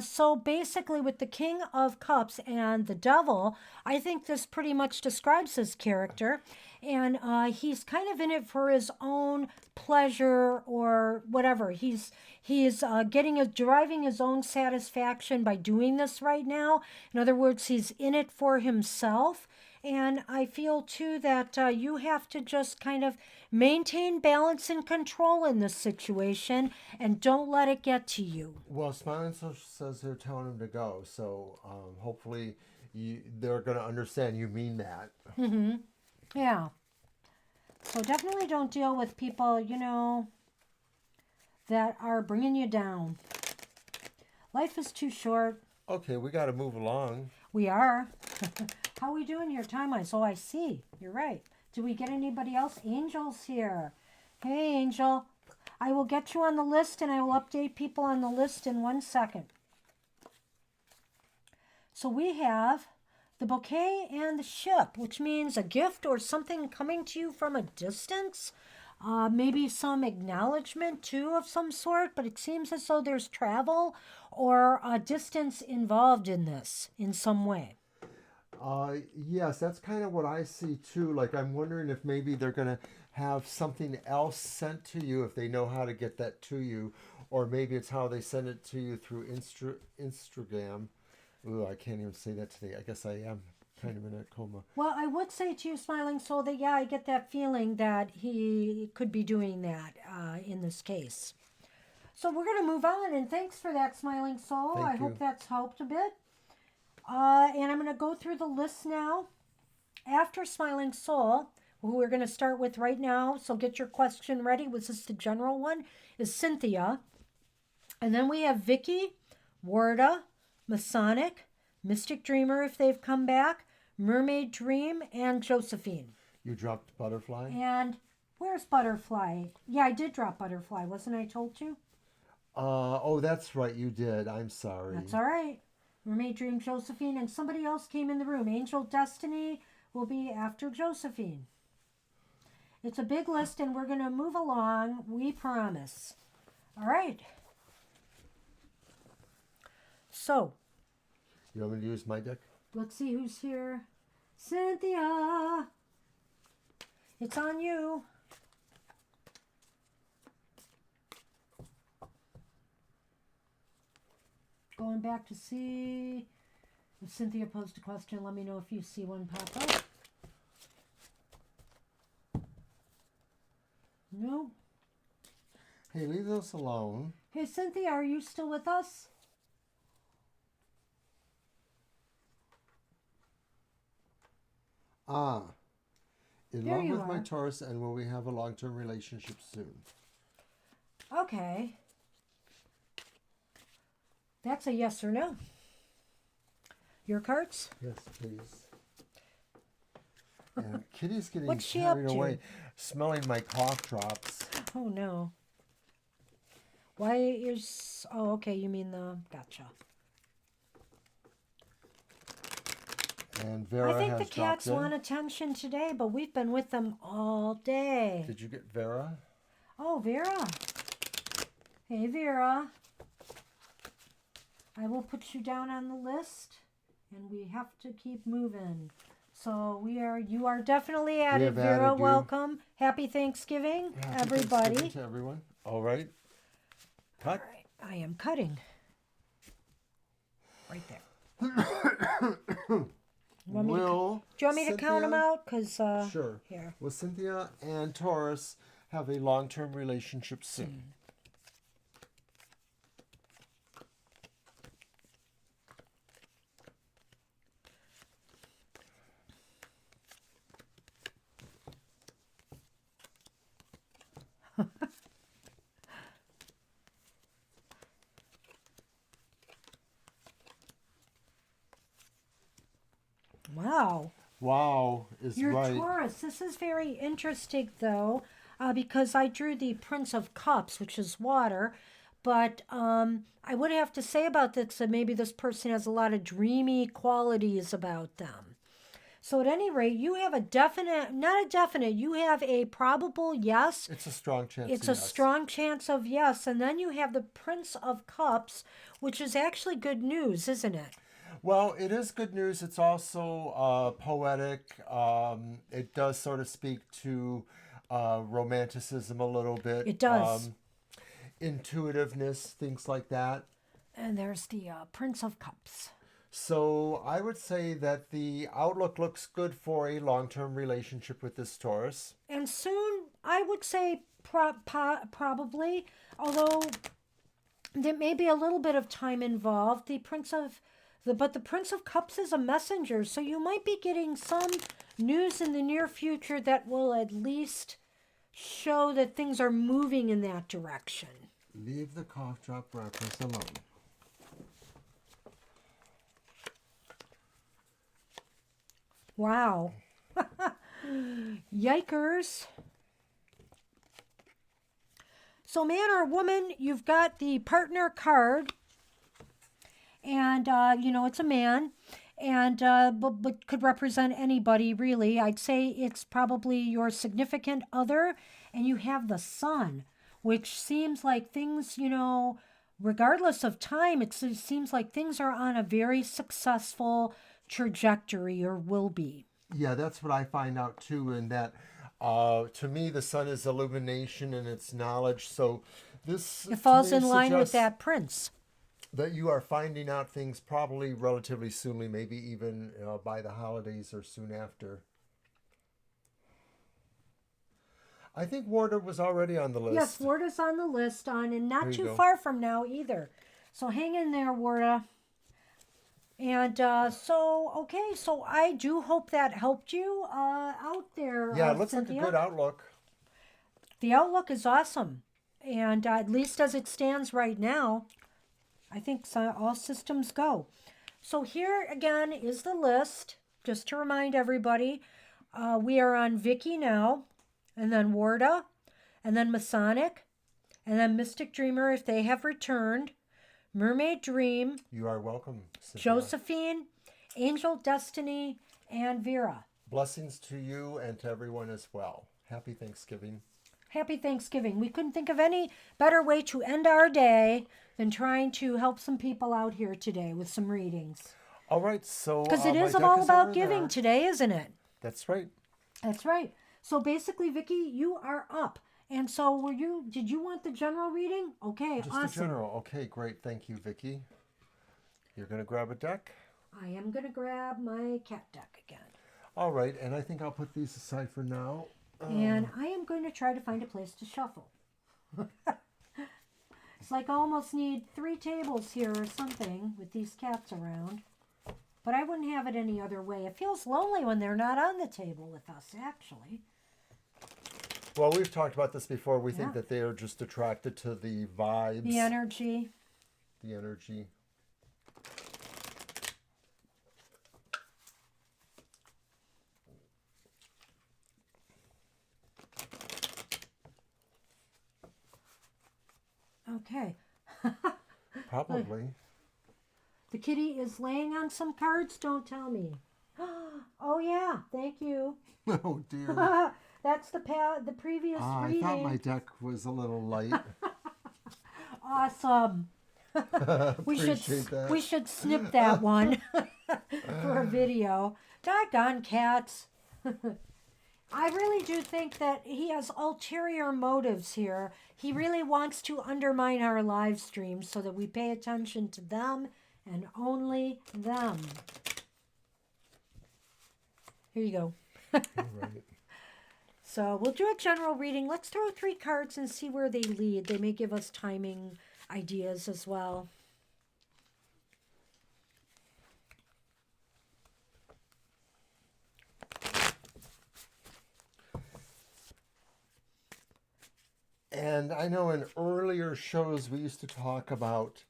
So basically, with the King of Cups and the Devil, I think this pretty much describes his character. And he's kind of in it for his own pleasure or whatever. He's deriving his own satisfaction by doing this right now. In other words, he's in it for himself. And I feel too that you have to just kind of maintain balance and control in this situation and don't let it get to you. Well, Smiling Soul says they're telling him to go, so hopefully they're going to understand you mean that. Yeah. So definitely don't deal with people, that are bringing you down. Life is too short. Okay, we got to move along. We are. How are we doing here, time-wise? Oh, I see. You're right. Do we get anybody else? Angel's here. Hey, Angel. I will get you on the list, and I will update people on the list in 1 second. So we have the bouquet and the ship, which means a gift or something coming to you from a distance. Maybe some acknowledgement, too, of some sort, but it seems as though there's travel or a distance involved in this in some way. Yes, that's kind of what I see too. Like, I'm wondering if maybe they're going to have something else sent to you if they know how to get that to you, or maybe it's how they send it to you through Instagram. Ooh, I can't even say that today. I guess I am kind of in a coma. Well, I would say to you, Smiling Soul, that I get that feeling that he could be doing that in this case. So we're going to move on, and thanks for that, Smiling Soul. Thank I you. hope that's helped a bit. And I'm going to go through the list now. After Smiling Soul, who we're going to start with right now, so get your question ready. Was this the general one? Is Cynthia. And then we have Vicky, Warda, Masonic, Mystic Dreamer if they've come back, Mermaid Dream, and Josephine. You dropped Butterfly? And where's Butterfly? Yeah, I did drop Butterfly. Wasn't I told you? Oh, that's right. You did. I'm sorry. That's all right. Mermaid Dream, Josephine, and somebody else came in the room. Angel Destiny will be after Josephine. It's a big list, and we're going to move along. We promise. All right. So. You want me to use my deck? Let's see who's here. Cynthia. It's on you. Going back to see if Cynthia posed a question. Let me know if you see one pop up. No. Hey, leave those alone. Hey, Cynthia, are you still with us? In There love you with my are. Taurus, and will we have a long-term relationship soon? Okay. That's a yes or no. Your cards? Yes, please. And Kitty's getting What's she carried up to? away, smelling my cough drops. Oh, no. Why is... Oh, okay, you mean the... Gotcha. And Vera I think has the cats dropped in. want attention today, but we've been with them all day. Did you get Vera? Oh, Vera. Hey, Vera. I will put you down on the list, and we have to keep moving. So you are definitely added, have Vera. added you. Welcome. Happy Thanksgiving, Happy everybody. Thanksgiving to everyone. All right. Cut. All right, I am cutting. Right there. Do you want me to count them out? Cause Sure. here. Will Cynthia and Taurus have a long-term relationship soon? Wow. Wow is Your right. Taurus. This is very interesting, though, because I drew the Prince of Cups, which is water. But I would have to say about this that maybe this person has a lot of dreamy qualities about them. So at any rate, you have a definite, not a definite, you have a probable yes. It's a strong chance. It's of a yes. strong chance of yes. And then you have the Prince of Cups, which is actually good news, isn't it? Well, it is good news. It's also poetic. It does sort of speak to romanticism a little bit. It does. Intuitiveness, things like that. And there's the Prince of Cups. So I would say that the outlook looks good for a long-term relationship with this Taurus. And soon, I would say probably, although there may be a little bit of time involved. But the Prince of Cups is a messenger, so you might be getting some news in the near future that will at least show that things are moving in that direction. Leave the cough drop reference alone. Wow. Yikers. So man or woman, you've got the partner card. And, it's a man. And but could represent anybody, really. I'd say it's probably your significant other. And you have the sun, which seems like things, regardless of time, it seems like things are on a very successful trajectory or will be. Yeah, that's what I find out too, in that to me the sun is illumination and it's knowledge. So this It falls to me in line with suggests that prince. that you are finding out things probably relatively soonly, maybe even by the holidays or soon after. I think Warder was already on the list. Yes, Warda's on the list, and not too far from now either. So hang in there, Warda. And so I do hope that helped you out there. Yeah, it looks Cynthia. like a good outlook. The outlook is awesome. And at least as it stands right now, I think all systems go. So here again is the list. Just to remind everybody, we are on Vicky now, and then Warda, and then Masonic, and then Mystic Dreamer if they have returned, Mermaid Dream, You are welcome, Cynthia. Josephine, Angel Destiny, and Vera. Blessings to you and to everyone as well. Happy Thanksgiving. Happy Thanksgiving. We couldn't think of any better way to end our day than trying to help some people out here today with some readings. All right, so Because it my is deck all about over giving there. today, isn't it? That's right. That's right. So basically, Vicky, you are up. And so did you want the general reading? Okay, Just awesome. the general. Okay, great. Thank you, Vicky. You're going to grab a deck? I am going to grab my cat deck again. All right, and I think I'll put these aside for now. And I am going to try to find a place to shuffle. It's like I almost need 3 tables here or something with these cats around. but I wouldn't have it any other way. It feels lonely when they're not on the table with us, actually. Well, we've talked about this before. We Yeah. think that they are just attracted to the vibes, The energy. the energy. Okay. Probably. The kitty is laying on some cards. Don't tell me. Oh yeah, thank you. Oh dear. That's the previous I reading. thought my deck was a little light. Awesome. Appreciate that. We should snip that one for a video. Doggone cats. I really do think that he has ulterior motives here. He really wants to undermine our live stream so that we pay attention to them and only them. Here you go. All right. So we'll do a general reading. Let's throw 3 cards and see where they lead. They may give us timing ideas as well. And I know in earlier shows we used to talk about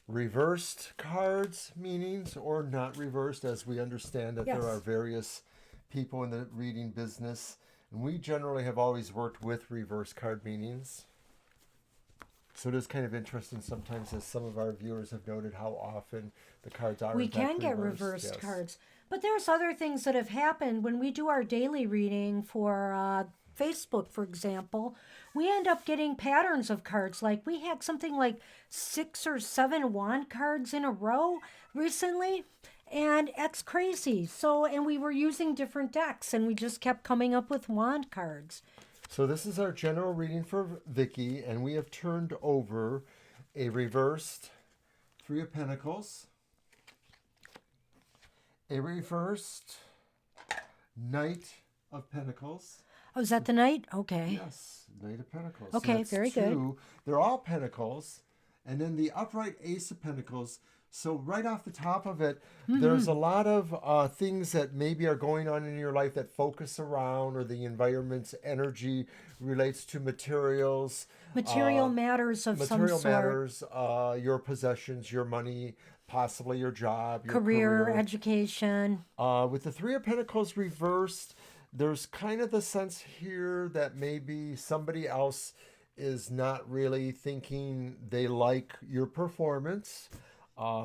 reversed cards meanings or not reversed, as we understand that Yes. there are various people in the reading business. And we generally have always worked with reverse card meanings. So it is kind of interesting sometimes, as some of our viewers have noted, how often the cards are We in fact can get reversed. reversed Yes. cards. But there's other things that have happened when we do our daily reading for Facebook, for example. We end up getting patterns of cards. Like we had something like 6 or 7 wand cards in a row recently. And it's crazy. So, and we were using different decks and we just kept coming up with wand cards. So this is our general reading for Vicky, and we have turned over a reversed 3 of Pentacles, a reversed Knight of Pentacles. Oh, is that the Knight? Okay. Yes, Knight of Pentacles. Okay, that's very 2. good. They're all Pentacles, and then the upright Ace of Pentacles. So right off the top of it, there's a lot of things that maybe are going on in your life that focus around, or the environment's energy relates to materials. Material matters of some Material sort. matters, your possessions, your money, possibly your job, your Career, education. with the 3 of Pentacles reversed, there's kind of the sense here that maybe somebody else is not really thinking they like your performance.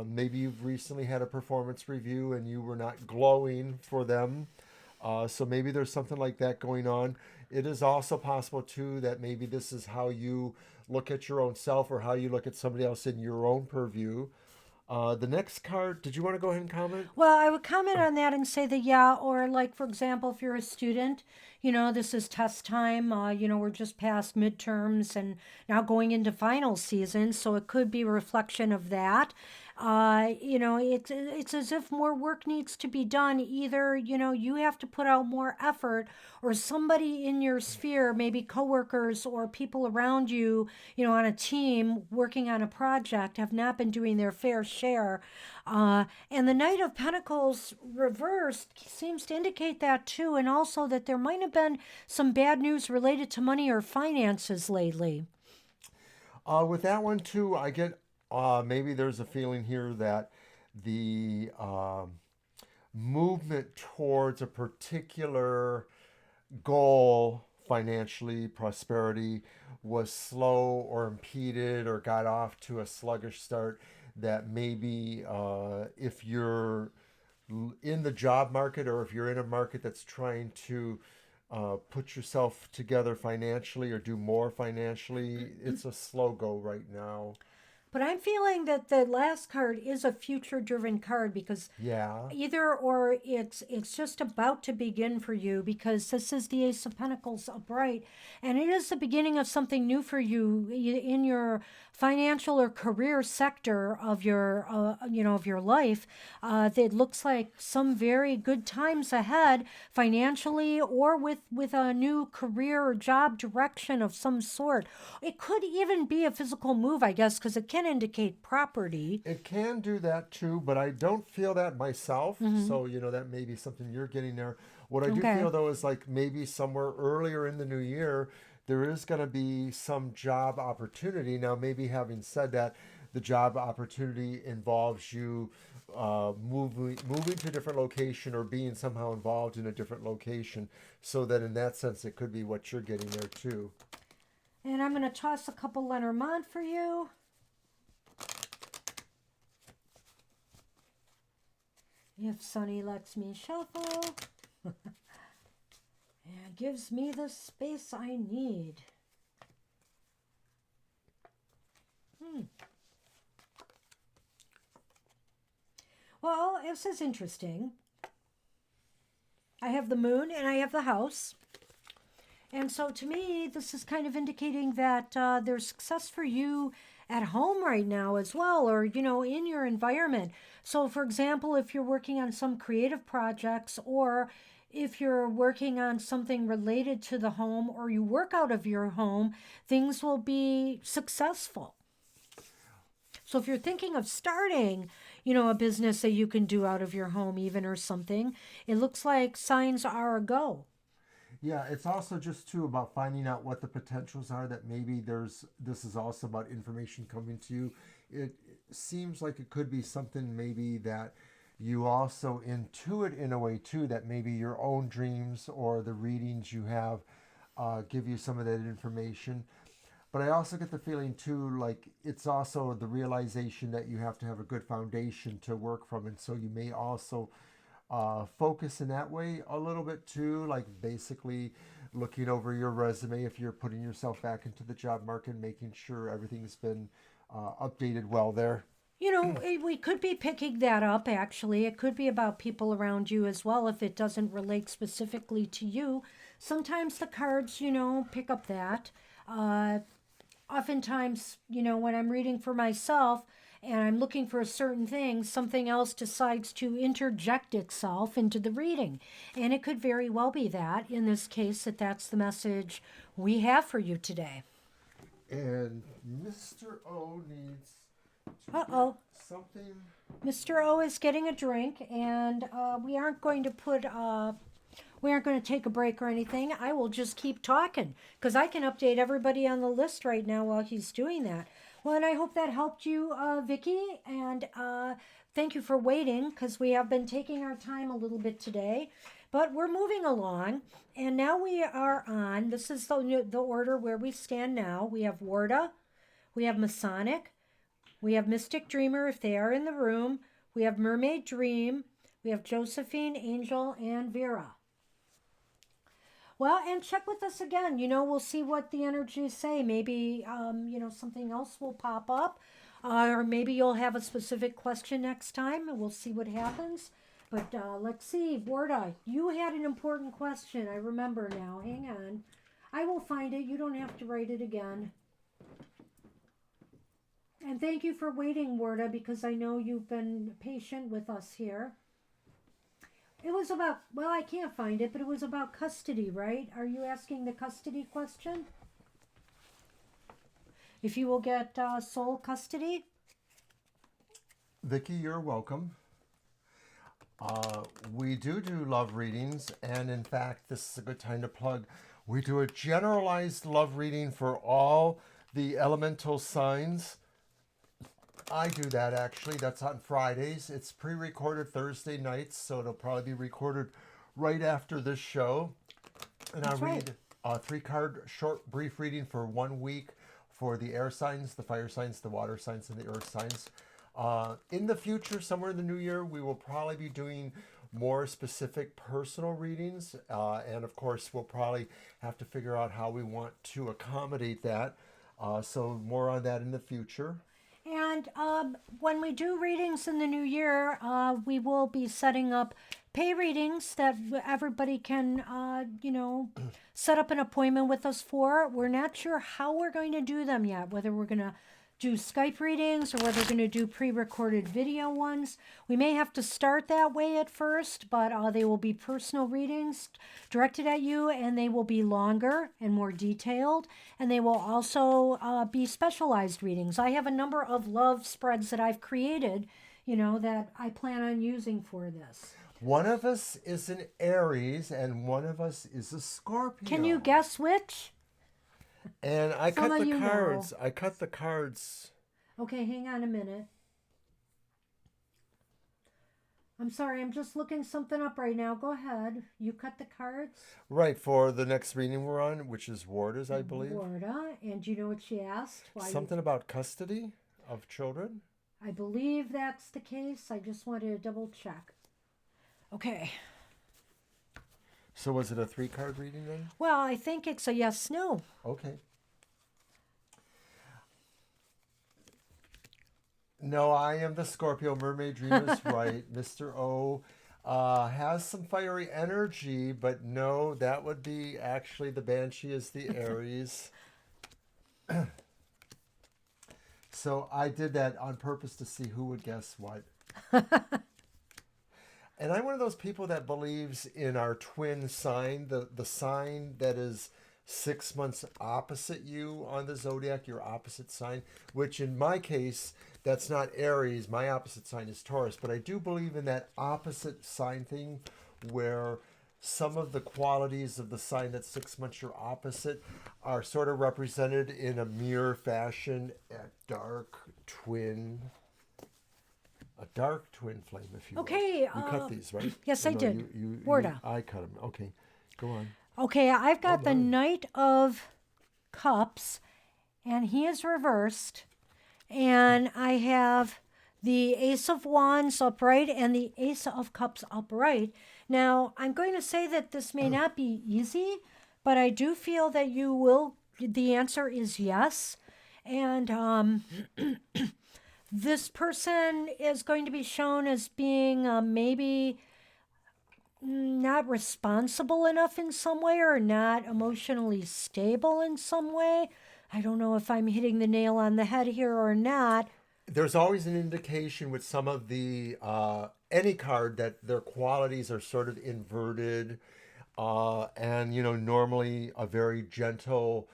Maybe you've recently had a performance review and you were not glowing for them. So maybe there's something like that going on. It is also possible, too, that maybe this is how you look at your own self or how you look at somebody else in your own purview. The next card, did you want to go ahead and comment? Well, I would comment on that and say that, yeah, or like, for example, if you're a student, this is test time, we're just past midterms and now going into final season. So it could be a reflection of that. It's as if more work needs to be done. Either, you have to put out more effort, or somebody in your sphere, maybe coworkers or people around you, on a team working on a project, have not been doing their fair share. And the Knight of Pentacles reversed seems to indicate that too, and also that there might have been some bad news related to money or finances lately. With that one, too, I get maybe there's a feeling here that the movement towards a particular goal, financially, prosperity, was slow or impeded or got off to a sluggish start. That maybe if you're in the job market, or if you're in a market that's trying to put yourself together financially or do more financially, it's a slow go right now. But I'm feeling that the last card is a future-driven card, because Yeah. either or it's just about to begin for you, because this is the Ace of Pentacles upright, and it is the beginning of something new for you in your financial or career sector of your of your life. It looks like some very good times ahead financially, or with a new career or job direction of some sort. It could even be a physical move, I guess, because it can indicate property. It can do that too, but I don't feel that myself. So, that may be something you're getting there. What I do Okay. feel though is like maybe somewhere earlier in the new year, there is going to be some job opportunity. Now, maybe having said that, the job opportunity involves you moving to a different location or being somehow involved in a different location. So that in that sense, it could be what you're getting there too. And I'm going to toss a couple Lenormand for you. If Sunny lets me shuffle. And gives me the space I need. Well, this is interesting. I have the moon and I have the house. And so to me, this is kind of indicating that there's success for you at home right now as well, or, in your environment. So, for example, if you're working on some creative projects, or if you're working on something related to the home, or you work out of your home, things will be successful. So if you're thinking of starting, a business that you can do out of your home even or something, it looks like signs are a go. Yeah, it's also just too about finding out what the potentials are, that maybe this is also about information coming to you. It seems like it could be something maybe that you also intuit in a way too, that maybe your own dreams or the readings you have give you some of that information. But I also get the feeling too, like it's also the realization that you have to have a good foundation to work from. And so you may also focus in that way a little bit too, like basically looking over your resume if you're putting yourself back into the job market, making sure everything's been updated well there. We could be picking that up, actually. It could be about people around you as well if it doesn't relate specifically to you. Sometimes the cards, pick up that. Oftentimes, when I'm reading for myself and I'm looking for a certain thing, something else decides to interject itself into the reading. And it could very well be that, in this case, that's the message we have for you today. And Mr. O needs to Uh-oh. get something. Mr. O is getting a drink, and we aren't going to take a break or anything. I will just keep talking because I can update everybody on the list right now while he's doing that. Well, and I hope that helped you, Vicki, and thank you for waiting because we have been taking our time a little bit today, but we're moving along, and now we are on. This is the order where we stand now. We have Warda, we have Masonic, we have Mystic Dreamer if they are in the room, we have Mermaid Dream, we have Josephine, Angel, and Vera. Well, and check with us again. We'll see what the energies say. Maybe, something else will pop up. Or maybe you'll have a specific question next time, and we'll see what happens. But let's see. Warda, you had an important question. I remember now. Hang on. I will find it. You don't have to write it again. And thank you for waiting, Warda, because I know you've been patient with us here. It was about, well, I can't find it, but it was about custody, right? Are you asking the custody question? If you will get sole custody? Vicki, you're welcome. We do love readings, and in fact, this is a good time to plug. We do a generalized love reading for all the elemental signs. I do that actually. That's on Fridays. It's pre-recorded Thursday nights, so it'll probably be recorded right after this show. And I read a 3-card short brief reading for 1 week for the air signs, the fire signs, the water signs, and the earth signs. In the future, somewhere in the new year, we will probably be doing more specific personal readings. And of course, we'll probably have to figure out how we want to accommodate that. So more on that in the future. And when we do readings in the new year, we will be setting up pay readings that everybody can, set up an appointment with us for. We're not sure how we're going to do them yet, whether we're going to do Skype readings or whether we're going to do pre-recorded video ones. We may have to start that way at first, but they will be personal readings directed at you, and they will be longer and more detailed, and they will also be specialized readings. I have a number of love spreads that I've created, that I plan on using for this. One of us is an Aries and one of us is a Scorpio. Can you guess which? And I Some cut of the you cards. know. I cut the cards. Okay, hang on a minute. I'm sorry, I'm just looking something up right now. Go ahead. You cut the cards? Right, for the next reading we're on, which is Warda's, I believe. Warda, and you know what she asked? Something about custody of children? I believe that's the case. I just wanted to double check. Okay. So was it a 3-card reading then? Well, I think it's a yes/no. Okay. No, I am the Scorpio. Mermaid Dream is right. Mr. O has some fiery energy, but no, that would be actually the Banshee is the Aries. So I did that on purpose to see who would guess what. And I'm one of those people that believes in our twin sign, the sign that is 6 months opposite you on the zodiac, your opposite sign, which in my case, that's not Aries. My opposite sign is Taurus. But I do believe in that opposite sign thing where some of the qualities of the sign that's 6 months your opposite are sort of represented in a mirror fashion, a dark twin flame, if you will. Okay. You cut these, right? Yes, I did. Warda. I cut them. Okay, go on. Okay, I've got the Knight of Cups, and he is reversed. And I have the Ace of Wands upright and the Ace of Cups upright. Now, I'm going to say that this may not be easy, but I do feel that you will. The answer is yes. And this person is going to be shown as being maybe not responsible enough in some way or not emotionally stable in some way. I don't know if I'm hitting the nail on the head here or not. There's always an indication with some of the any card that their qualities are sort of inverted, and normally a very gentle,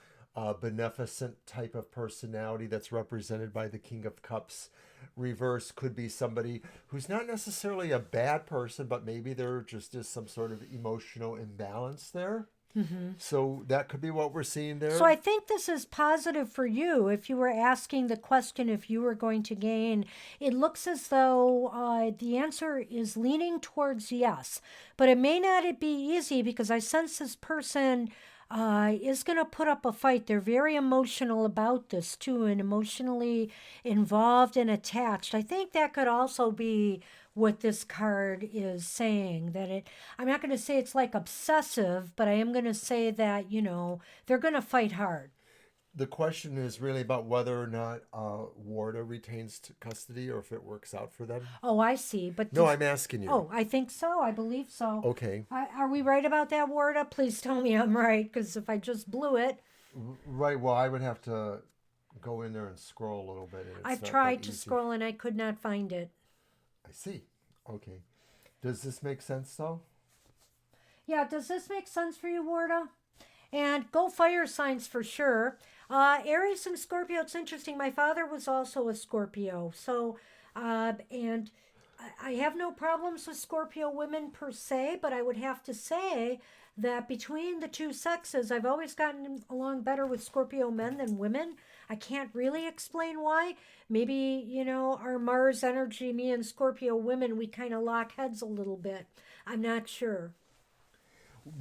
beneficent type of personality that's represented by the King of Cups. Reverse could be somebody who's not necessarily a bad person, but maybe there just is some sort of emotional imbalance there. Mm-hmm. So that could be what we're seeing there. So I think this is positive for you. If you were asking the question if you were going to gain, it looks as though the answer is leaning towards yes. But it may not be easy because I sense this person is going to put up a fight. They're very emotional about this too, and emotionally involved and attached. I think that could also be what this card is saying. I'm not going to say it's like obsessive, but I am going to say that, they're going to fight hard. The question is really about whether or not Warda retains custody or if it works out for them. Oh, I see. But no, I'm asking you. Oh, I think so. I believe so. Okay. Are we right about that, Warda? Please tell me I'm right, because if I just blew it. Right. Well, I would have to go in there and scroll a little bit. And I've tried to scroll and I could not find it. I see. Okay. Does this make sense, though? Yeah. Does this make sense for you, Warda? And go fire signs for sure. Aries and Scorpio, it's interesting. My father was also a Scorpio. So, and I have no problems with Scorpio women per se, but I would have to say that between the two sexes, I've always gotten along better with Scorpio men than women. I can't really explain why. Maybe, our Mars energy, me and Scorpio women, we kind of lock heads a little bit. I'm not sure.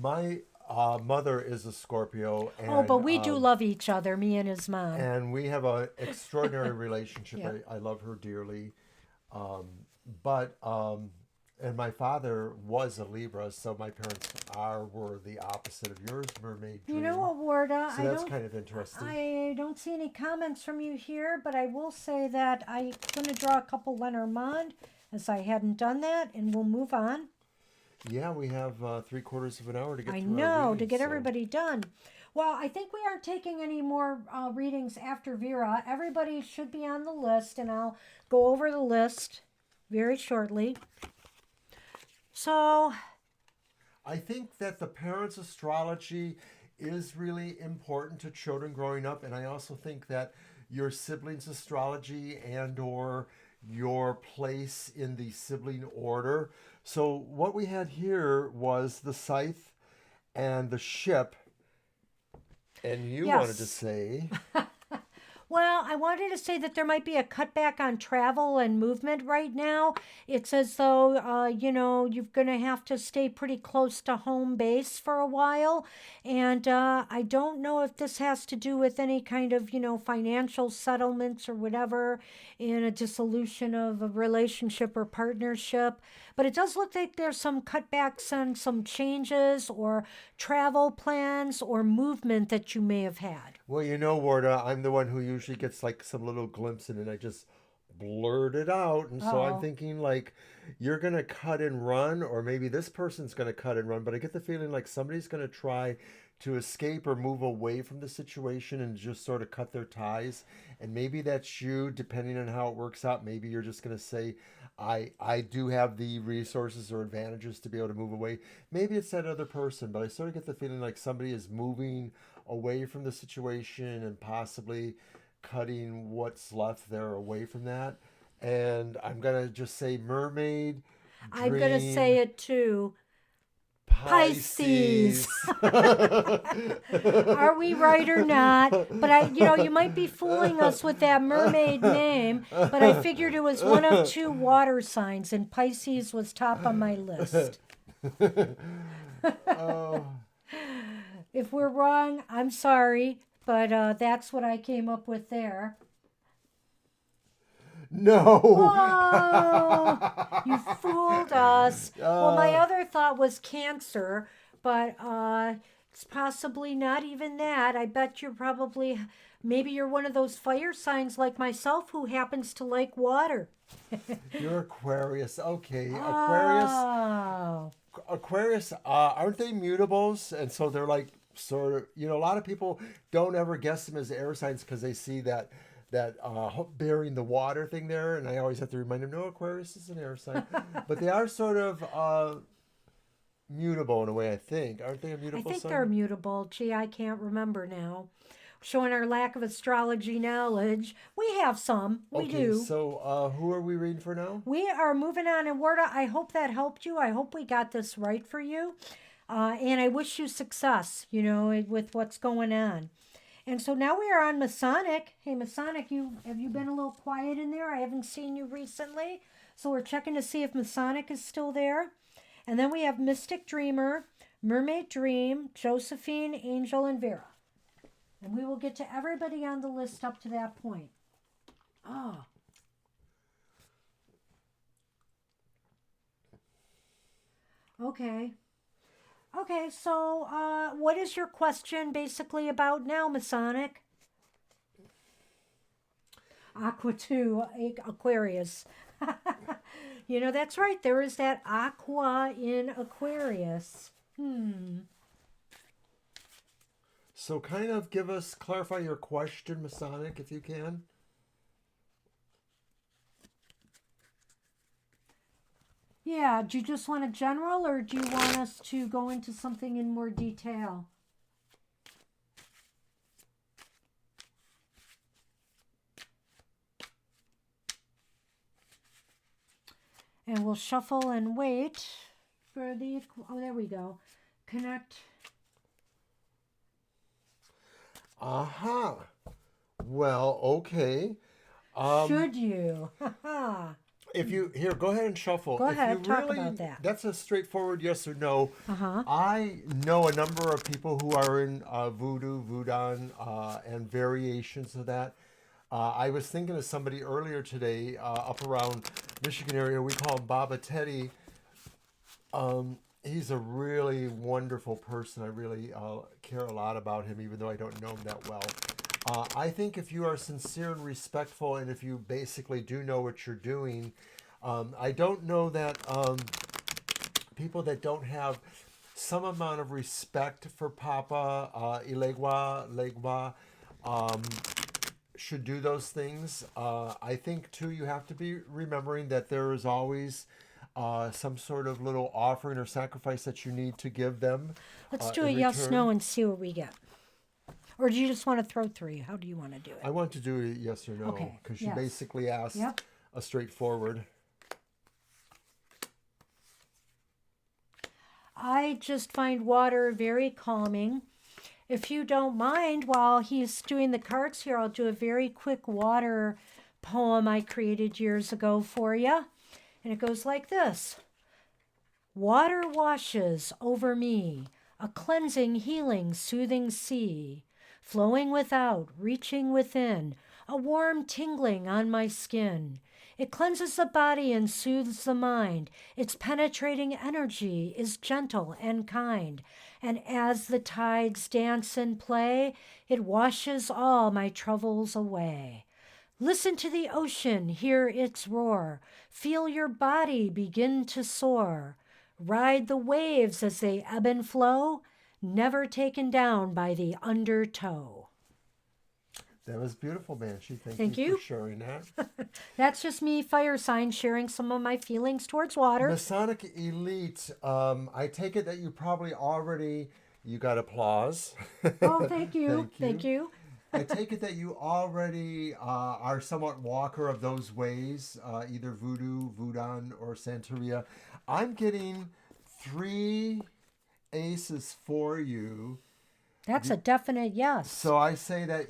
My mother is a Scorpio. And, but we do love each other, me and his mom. And we have an extraordinary relationship. Yeah. I love her dearly. And my father was a Libra, so my parents were the opposite of yours, Mermaid Dream. You know what, Warda? So that's kind of interesting. I don't see any comments from you here, but I will say that I'm going to draw a couple Lenormand, as I hadn't done that, and we'll move on. Yeah, we have 3/4 of an hour to get through I know, our reading, to get everybody done. Well, I think we aren't taking any more readings after Vera. Everybody should be on the list, and I'll go over the list very shortly. So, I think that the parents' astrology is really important to children growing up, and I also think that your siblings' astrology and or your place in the sibling order. So what we had here was the scythe and the ship, and you wanted to yes. say, Well, I wanted to say that there might be a cutback on travel and movement right now. It's as though, you're going to have to stay pretty close to home base for a while. And I don't know if this has to do with any kind of, financial settlements or whatever in a dissolution of a relationship or partnership. But it does look like there's some cutbacks and some changes or travel plans or movement that you may have had. well, Warda, I'm the one who usually gets like some little glimpse in it, and I just blurt it out. And so I'm Oh. thinking like you're going to cut and run, or maybe this person's going to cut and run, but I get the feeling like somebody's going to try to escape or move away from the situation and just sort of cut their ties. And maybe that's you, depending on how it works out. Maybe you're just going to say, I do have the resources or advantages to be able to move away. Maybe it's that other person, but I sort of get the feeling like somebody is moving away from the situation and possibly cutting what's left there away from that. And I'm going to just say mermaid, I'm going to say dream, it too. Pisces. Pisces. Are we right or not? But you might be fooling us with that mermaid name, but I figured it was one of two water signs, and Pisces was top on my list. Oh, If we're wrong, I'm sorry, but that's what I came up with there. no. Oh, you fooled us. Well, my Uh, other thought was Cancer, but it's possibly not even that. I bet you're probably, maybe you're one of those fire signs like myself who happens to like water. you're Aquarius. Okay, Aquarius. Oh, Aquarius, aren't they mutables? And so they're like sort of, a lot of people don't ever guess them as air signs because they see that bearing the water thing there, and I always have to remind them, no, Aquarius is an air sign, but they are sort of mutable in a way. I think, aren't they a I mutable think they're sign? mutable. Gee, I can't remember now. Showing our lack of astrology knowledge. We have some. We Okay, do. so who are we reading for now? We are moving on, and Warda, I hope that helped you. I hope we got this right for you. And I wish you success, with what's going on. And so now we are on Masonic. Hey, Masonic, have you been a little quiet in there? I haven't seen you recently. So we're checking to see if Masonic is still there. And then we have Mystic Dreamer, Mermaid Dream, Josephine, Angel, and Vera. And we will get to everybody on the list up to that point. Oh, okay. Okay, so what is your question basically about now, Masonic? Aqua 2, Aquarius. That's right. There is that aqua in Aquarius. So kind of clarify your question, Masonic, if you can. Yeah, do you just want a general or do you want us to go into something in more detail? And we'll shuffle and wait for the. Oh, there we go. Connect. Aha. Well, okay. Should you? If you here, go ahead and shuffle. Go If you ahead, talk really, about that. that's a straightforward yes or no. Uh huh. I know a number of people who are in voodoo, voodoo, and variations of that. I was thinking of somebody earlier today up around Michigan area. We call him Baba Teddy. He's a really wonderful person. I really care a lot about him, even though I don't know him that well. I think if you are sincere and respectful, and if you basically do know what you're doing, I don't know that people that don't have some amount of respect for Papa, Legua, um, should do those things. I think too, you have to be remembering that there is always some sort of little offering or sacrifice that you need to give them. Let's do a in yes, return. no, and see what we get. Or do you just want to throw three? How do you want to do I it? want to do a yes or no Okay, because you yes. basically asked Yep. a straightforward. I just find water very calming. If you don't mind, while he's doing the cards here, I'll do a very quick water poem I created years ago for you. And it goes like this. Water washes over me, a cleansing, healing, soothing sea, flowing without, reaching within, a warm tingling on my skin. It cleanses the body and soothes the mind. Its penetrating energy is gentle and kind. And as the tides dance and play, it washes all my troubles away. Listen to the ocean, hear its roar. Feel your body begin to soar. Ride the waves as they ebb and flow, never taken down by the undertow. That was beautiful, Banshee. Thank you you. for sharing that. That's just me, fire sign, sharing some of my feelings towards water. Masonic Elite, I take it that you probably already, you got applause. Oh, thank you. Thank you. Thank you. I take it that you already are somewhat walker of those ways, either voodoo, voodoo, or Santeria. I'm getting 3 aces for you. That's a definite yes. So I say that,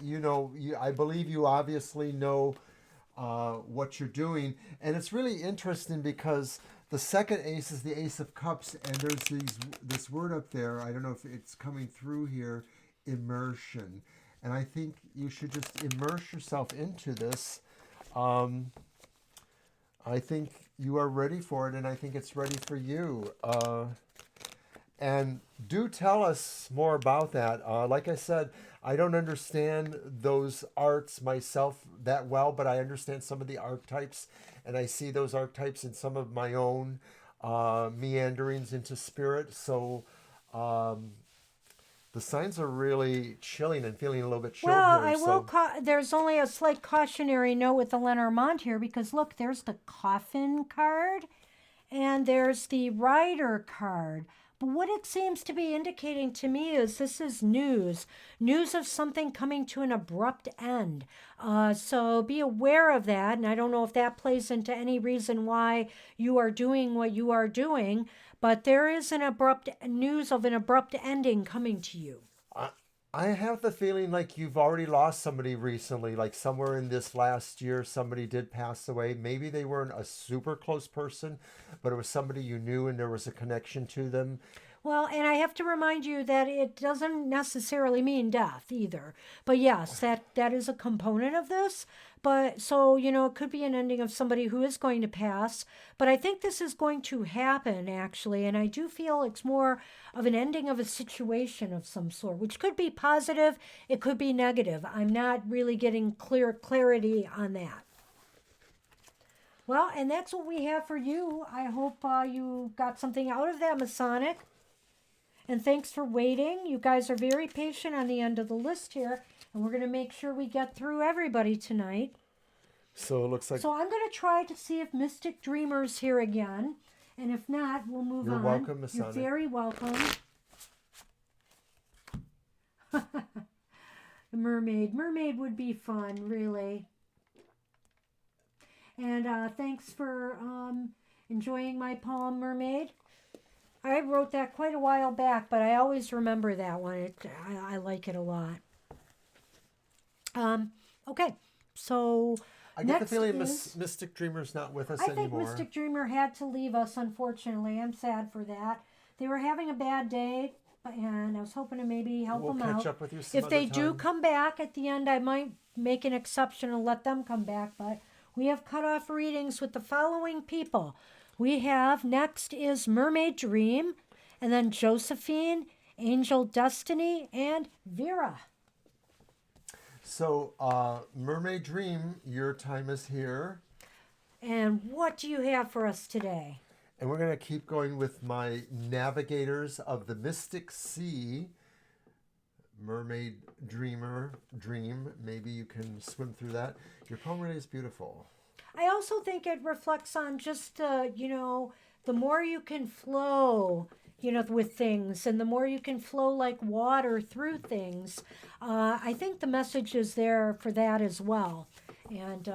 I believe you obviously know what you're doing. And it's really interesting because the second ace is the Ace of Cups. And there's this word up there. I don't know if it's coming through here, immersion. And I think you should just immerse yourself into this. I think you are ready for it, and I think it's ready for you. And do tell us more about that. Like I said, I don't understand those arts myself that well, but I understand some of the archetypes, and I see those archetypes in some of my own meanderings into spirit. So the signs are really chilling and feeling a little bit chilled Well, here. I will. So There's only a slight cautionary note with the Lenormand here because look, there's the coffin card, and there's the rider card. But what it seems to be indicating to me is this is news of something coming to an abrupt end. So be aware of that. And I don't know if that plays into any reason why you are doing what you are doing, but there is an abrupt news of an abrupt ending coming to you. I have the feeling like you've already lost somebody recently, like somewhere in this last year, somebody did pass away. Maybe they weren't a super close person, but it was somebody you knew and there was a connection to them. Well, and I have to remind you that it doesn't necessarily mean death either. But yes, that is a component of this. But so, it could be an ending of somebody who is going to pass. But I think this is going to happen actually. And I do feel it's more of an ending of a situation of some sort, which could be positive, it could be negative. I'm not really getting clarity on that. Well, and that's what we have for you. I hope you got something out of that, Masonic. And thanks for waiting. You guys are very patient on the end of the list here. And we're going to make sure we get through everybody tonight. So it looks like... So I'm going to try to see if Mystic Dreamer's here again. And if not, we'll move on. You're welcome, Masonic. You're very welcome. The mermaid. Mermaid would be fun, really. And thanks for enjoying my poem, Mermaid. I wrote that quite a while back, but I always remember that one. I like it a lot. Okay, so I get the next feeling is, Mystic Dreamer's not with us I think anymore. Mystic Dreamer had to leave us, unfortunately. I'm sad for that. They were having a bad day, and I was hoping to maybe help them out. We'll catch up with you some If they other do time. come back at the end, I might make an exception and let them come back, but we have cut off readings with the following people. We have, next is Mermaid Dream, and then Josephine, Angel Destiny, and Vera. So, Mermaid Dream, your time is here. And what do you have for us today? And we're going to keep going with my Navigators of the Mystic Sea. Mermaid Dream. Maybe you can swim through that. Your poem really is beautiful. I also think it reflects on just, the more you can flow, with things, and the more you can flow like water through things. I think the message is there for that as well. And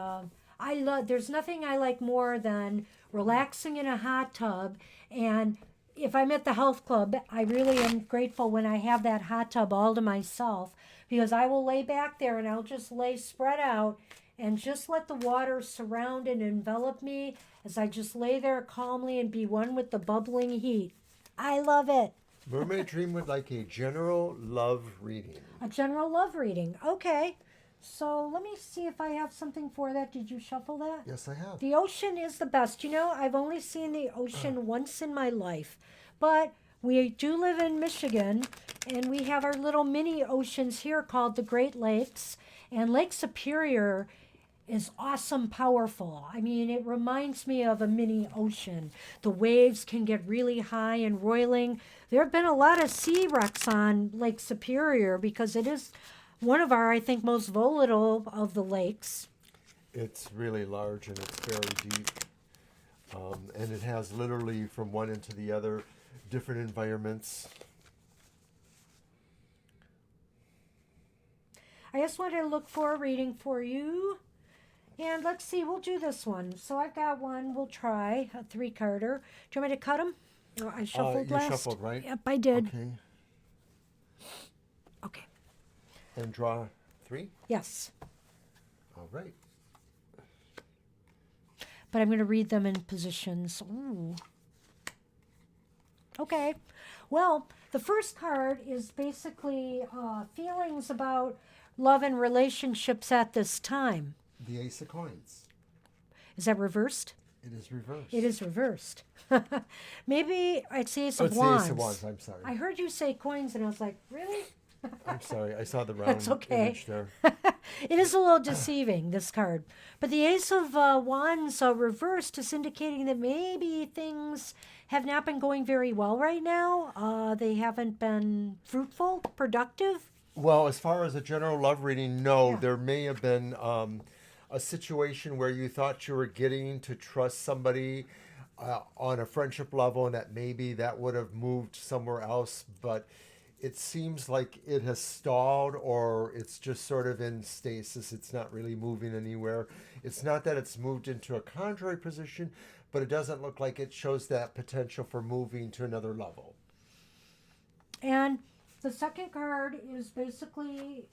there's nothing I like more than relaxing in a hot tub. And if I'm at the health club, I really am grateful when I have that hot tub all to myself, because I will lay back there and I'll just lay spread out and just let the water surround and envelop me as I just lay there calmly and be one with the bubbling heat. I love it. Mermaid Dream would like a general love reading. A general love reading. Okay. So let me see if I have something for that. Did you shuffle that? Yes, I have. The ocean is the best. I've only seen the ocean once in my life. But we do live in Michigan, and we have our little mini oceans here called the Great Lakes. And Lake Superior is awesome, powerful. I mean, it reminds me of a mini ocean. The waves can get really high and roiling. There have been a lot of sea wrecks on Lake Superior because it is one of our, I think, most volatile of the lakes. It's really large and it's very deep. And it has literally from one end to the other different environments. I just wanted to look for a reading for you. And let's see, we'll do this one. So I've got one, we'll try, a 3-carder. Do you want me to cut them? Oh, I shuffled last. You shuffled, right? Yep, I did. Okay. Okay. And draw 3? Yes. All right. But I'm going to read them in positions. Ooh. Okay. Well, the first card is basically feelings about love and relationships at this time. The Ace of Coins. Is that reversed? It is reversed. It is reversed. Maybe it's the Ace of it's Wands. the Ace of Wands, I'm sorry. I heard you say coins and I was like, really? I'm sorry, I saw the round That's okay. image there. It is a little deceiving, this card. But the Ace of Wands reversed is indicating that maybe things have not been going very well right now. They haven't been fruitful, productive. Well, as far as a general love reading, no. Yeah. There may have been a situation where you thought you were getting to trust somebody on a friendship level and that maybe that would have moved somewhere else, but it seems like it has stalled or it's just sort of in stasis. It's not really moving anywhere. It's not that it's moved into a contrary position, but it doesn't look like it shows that potential for moving to another level. And the second card is basically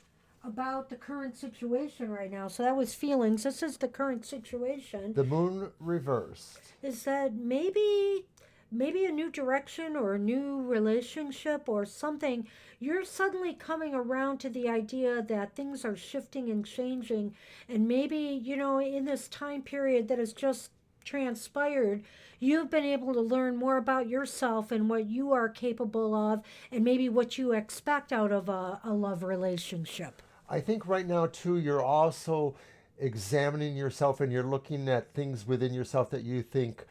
about the current situation right now. So that was feelings. This is the current situation. The Moon reversed. Is that maybe a new direction or a new relationship or something. You're suddenly coming around to the idea that things are shifting and changing, and maybe, in this time period that has just transpired, you've been able to learn more about yourself and what you are capable of and maybe what you expect out of a love relationship. I think right now, too, you're also examining yourself and you're looking at things within yourself that you think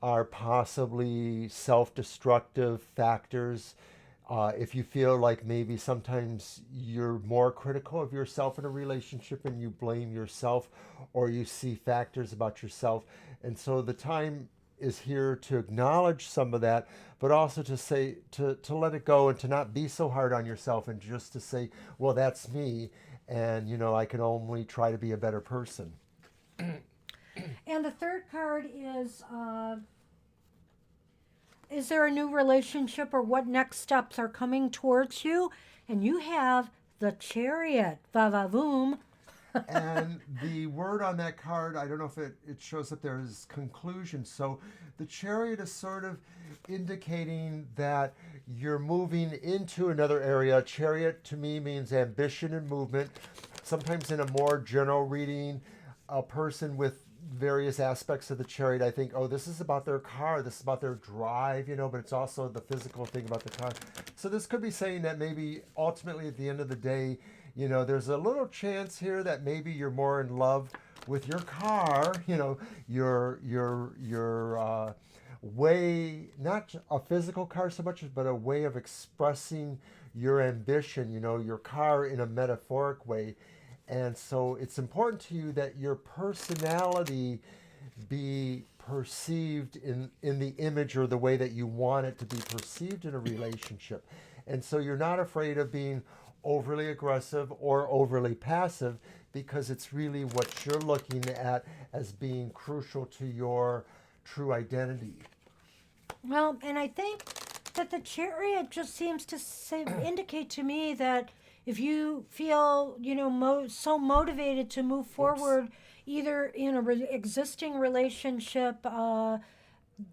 are possibly self-destructive factors. If you feel like maybe sometimes you're more critical of yourself in a relationship and you blame yourself or you see factors about yourself. And so the time is here to acknowledge some of that, but also to say, to let it go and to not be so hard on yourself and just to say, well, that's me. And, I can only try to be a better person. And the third card is there a new relationship or what next steps are coming towards you? And you have the Chariot. Va-va-voom. And the word on that card, I don't know if it shows up there, is conclusion. So the Chariot is sort of indicating that you're moving into another area. Chariot to me means ambition and movement. Sometimes in a more general reading, a person with various aspects of the Chariot, I think, oh, this is about their car, this is about their drive, but it's also the physical thing about the car. So this could be saying that maybe ultimately at the end of the day, there's a little chance here that maybe you're more in love with your car, your way, not a physical car so much, but a way of expressing your ambition, your car in a metaphoric way. And so it's important to you that your personality be perceived in the image or the way that you want it to be perceived in a relationship. And so you're not afraid of being overly aggressive or overly passive because it's really what you're looking at as being crucial to your true identity. Well, and I think that the chariot just seems to indicate to me that if you feel, so motivated to move forward, either in a existing relationship, that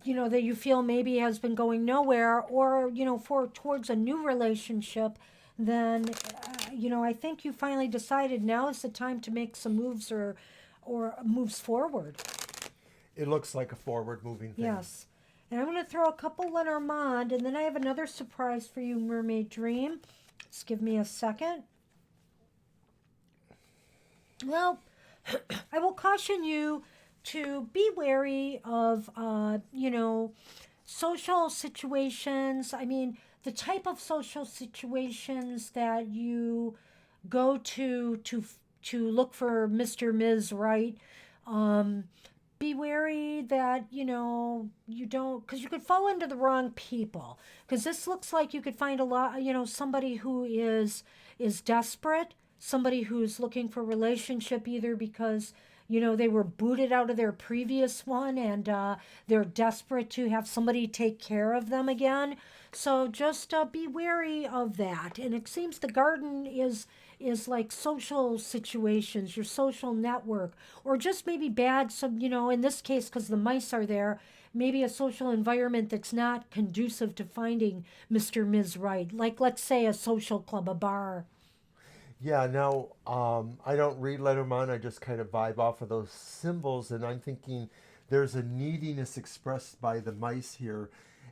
you feel maybe has been going nowhere, or for towards a new relationship, then I think you finally decided now is the time to make some moves or moves forward. It looks like a forward moving thing. Yes. And I'm going to throw a couple Lenormand, and then I have another surprise for you, Mermaid Dream. Just give me a second. Well, I will caution you to be wary of, social situations. I mean, the type of social situations that you go to look for Mr. Ms. Right. Be wary that you don't, because you could fall into the wrong people, because this looks like you could find a lot, somebody who is desperate, somebody who's looking for a relationship, either because they were booted out of their previous one, and they're desperate to have somebody take care of them again. So just be wary of that. And it seems the garden is like social situations, your social network, or just maybe bad, some, in this case, because the mice are there, maybe a social environment that's not conducive to finding Mr. Ms. Right. Like, let's say a social club, a bar. Yeah, now I don't read Letterman. I just kind of vibe off of those symbols, and I'm thinking there's a neediness expressed by the mice here.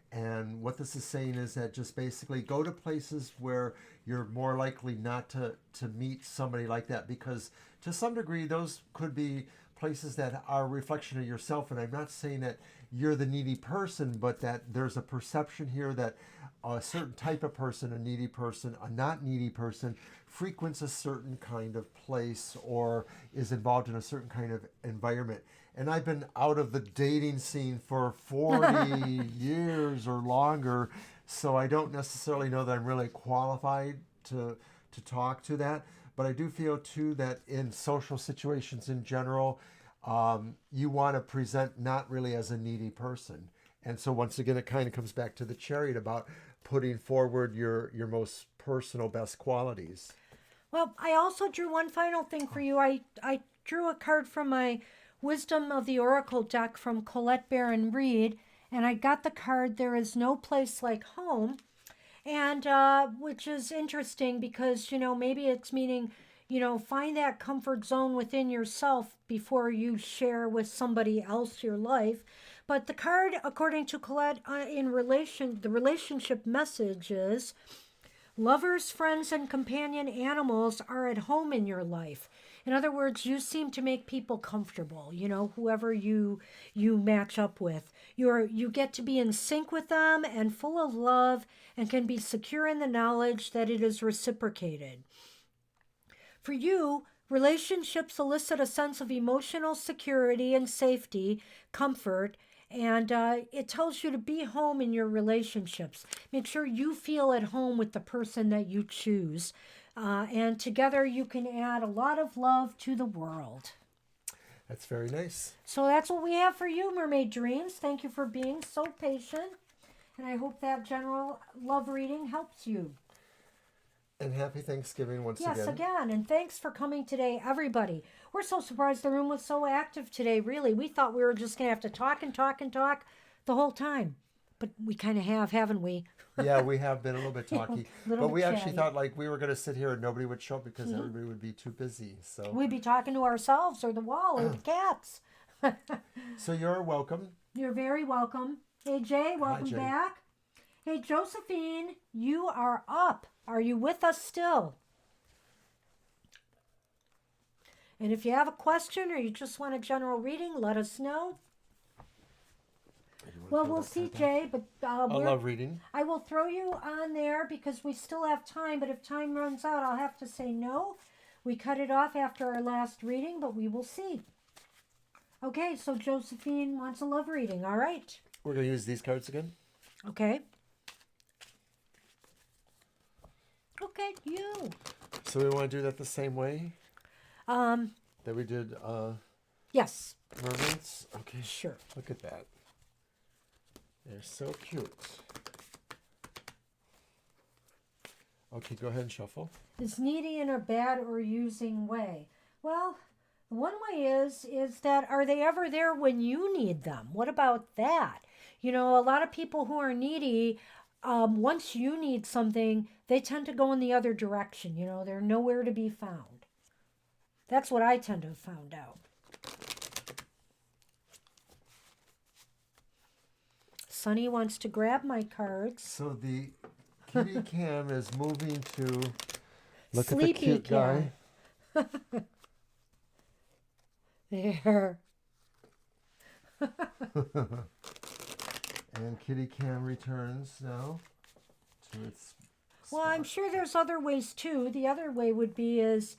And what this is saying is that just basically go to places where you're more likely not to meet somebody like that, because to some degree those could be places that are a reflection of yourself. And I'm not saying that you're the needy person, but that there's a perception here that a certain type of person, a needy person, a not needy person, frequents a certain kind of place or is involved in a certain kind of environment. And I've been out of the dating scene for 40 years or longer, so I don't necessarily know that I'm really qualified to talk to that. But I do feel too that in social situations in general, you want to present not really as a needy person. And so once again, it kind of comes back to the chariot about putting forward your most personal best qualities. Well, I also drew one final thing for you. I drew a card from my Wisdom of the Oracle deck from Colette Baron Reed, and I got the card There Is No Place Like Home, and which is interesting because, maybe it's meaning, find that comfort zone within yourself before you share with somebody else your life. But the card, according to Colette, the relationship message is: lovers, friends, and companion animals are at home in your life. In other words, you seem to make people comfortable, whoever you match up with. You get to be in sync with them and full of love, and can be secure in the knowledge that it is reciprocated. For you, relationships elicit a sense of emotional security and safety, comfort, and it tells you to be home in your relationships. Make sure you feel at home with the person that you choose. And together you can add a lot of love to the world. That's very nice. So that's what we have for you, Mermaid Dreams. Thank you for being so patient. And I hope that general love reading helps you. And happy Thanksgiving once again. Yes, again. And thanks for coming today, everybody. We're so surprised the room was so active today, really. We thought we were just going to have to talk and talk and talk the whole time. But we kind of have, haven't we? Yeah, we have been a little bit talky. But we actually chatty. thought like we were going to sit here and nobody would show up because everybody would be too busy. So We'd be talking to ourselves or the wall or the cats. So you're welcome. You're very welcome. Hey, Jay, welcome Jay. back. Hey, Josephine, you are up. Are you with us still? And if you have a question or you just want a general reading, let us know. Well, we'll see, Jay, but I love reading. I will throw you on there because we still have time, but if time runs out, I'll have to say no. We cut it off after our last reading, but we will see. Okay, so Josephine wants a love reading. All right. We're going to use these cards again. Okay. Okay, you. So we want to do that the same way that we did Yes. mermaids? Okay. Sure. Look at that. They're so cute. Okay, go ahead and shuffle. Is needy in a bad or using way? Well, one way is that are they ever there when you need them? What about that? You know, a lot of people who are needy, once you need something, they tend to go in the other direction. You know, they're nowhere to be found. That's what I tend to have found out. Sunny wants to grab my cards. So the kitty cam is moving to look Sleepy at the cute Cam. guy. There. And kitty cam returns now to its Well, I'm spot. sure there's other ways too. The other way would be is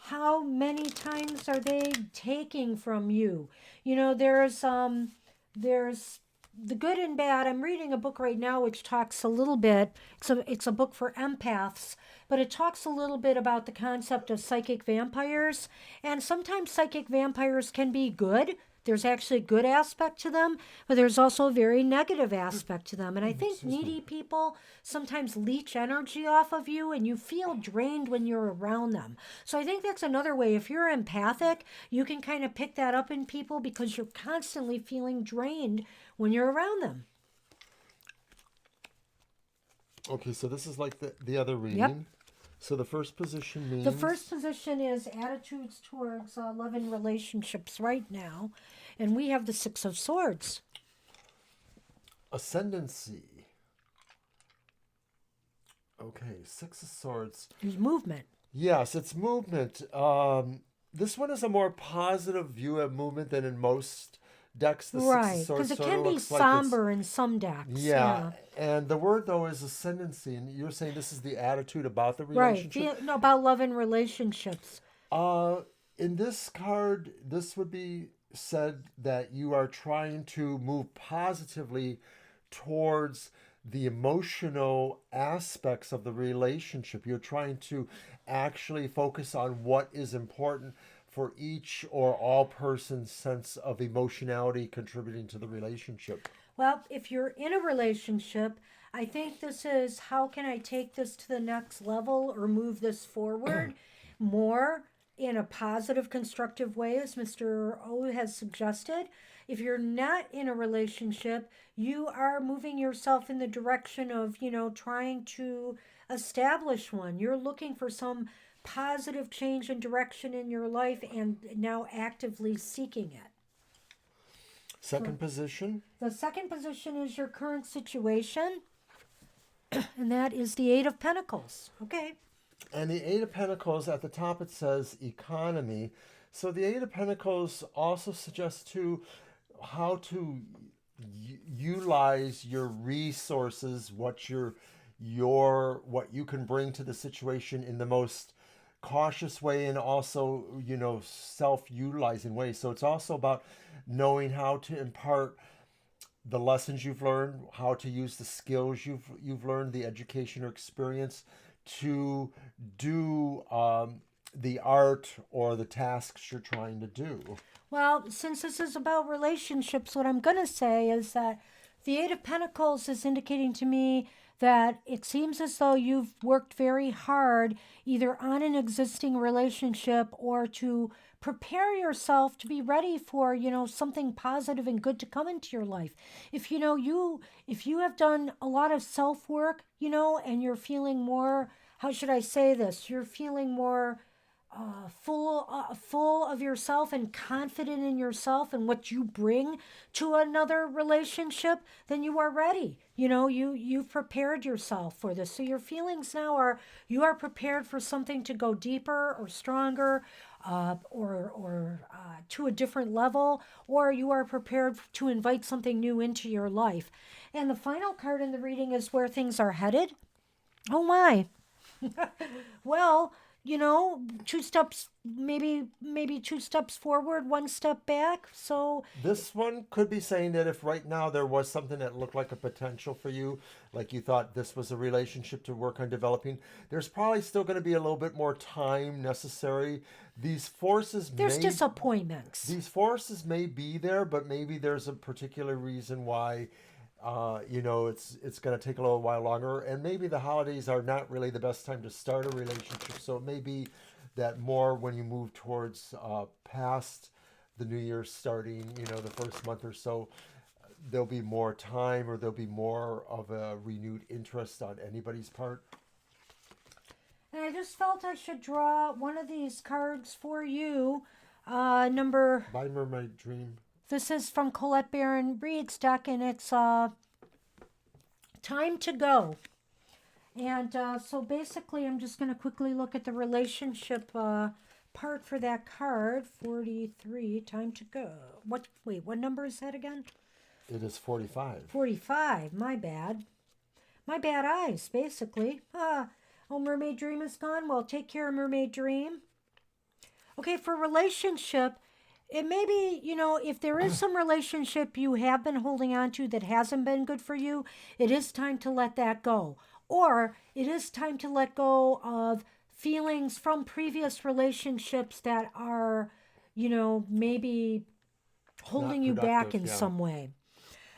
how many times are they taking from you? You know, there's the good and bad. I'm reading a book right now which talks a little bit. It's a book for empaths, but it talks a little bit about the concept of psychic vampires. And sometimes psychic vampires can be good. There's actually a good aspect to them, but there's also a very negative aspect to them. And I think needy people sometimes leech energy off of you and you feel drained when you're around them. So I think that's another way. If you're empathic, you can kind of pick that up in people because you're constantly feeling drained when you're around them. Okay, so this is like the other reading. Yep. So the first position means... The first position is attitudes towards love and relationships right now. And we have the Six of Swords. Ascendancy. Okay, Six of Swords. There's movement. Yes, it's movement. This one is a more positive view of movement than in most decks. The Six Right, of Swords because it sort can of be looks like somber in some decks. yeah, and the word though is ascendancy, and you're saying this is the attitude about the Right, relationship. no, about love and relationships. In this card, this would be said that you are trying to move positively towards the emotional aspects of the relationship. You're trying to actually focus on what is important for each or all person's sense of emotionality contributing to the relationship. Well, if you're in a relationship, I think this is how can I take this to the next level or move this forward more in a positive, constructive way, as Mr. O has suggested. If you're not in a relationship, you are moving yourself in the direction of, trying to establish one. You're looking for some positive change and direction in your life and now actively seeking it. Second position. The second position is your current situation, and that is the Eight of Pentacles. Okay. And the Eight of Pentacles, at the top it says economy. So the Eight of Pentacles also suggests to how to utilize your resources, what you can bring to the situation in the most cautious way and also, self-utilizing way. So it's also about knowing how to impart the lessons you've learned, how to use the skills you've learned, the education or experience to do the art or the tasks you're trying to do. Well, since this is about relationships, what I'm going to say is that the Eight of Pentacles is indicating to me that it seems as though you've worked very hard either on an existing relationship or to prepare yourself to be ready for, something positive and good to come into your life. If you have done a lot of self-work, and you're feeling more, how should I say this? You're feeling more full of yourself and confident in yourself and what you bring to another relationship, then you are ready. You've prepared yourself for this. So your feelings now are, you are prepared for something to go deeper or stronger, or to a different level, or you are prepared to invite something new into your life. And the final card in the reading is where things are headed. Oh my. Well, two steps, maybe two steps forward, one step back. So This one could be saying that if right now there was something that looked like a potential for you, like you thought this was a relationship to work on developing, there's probably still going to be a little bit more time necessary. there's disappointments. These forces may be there, but maybe there's a particular reason why. It's going to take a little while longer, and maybe the holidays are not really the best time to start a relationship. So it may be that more when you move towards past the New Year starting, the first month or so, there'll be more time, or there'll be more of a renewed interest on anybody's part. And I just felt I should draw one of these cards for you. By Mermaid Dream. This is from Colette Baron Reed's deck, and it's Time to Go. And so basically, I'm just going to quickly look at the relationship part for that card. 43, Time to Go. What number is that again? It is 45. 45, my bad. My bad eyes, basically. Mermaid Dream is gone. Well, take care, Mermaid Dream. Okay, for relationship, it may be, if there is some relationship you have been holding on to that hasn't been good for you, it is time to let that go. Or it is time to let go of feelings from previous relationships that are, maybe holding you back in some way.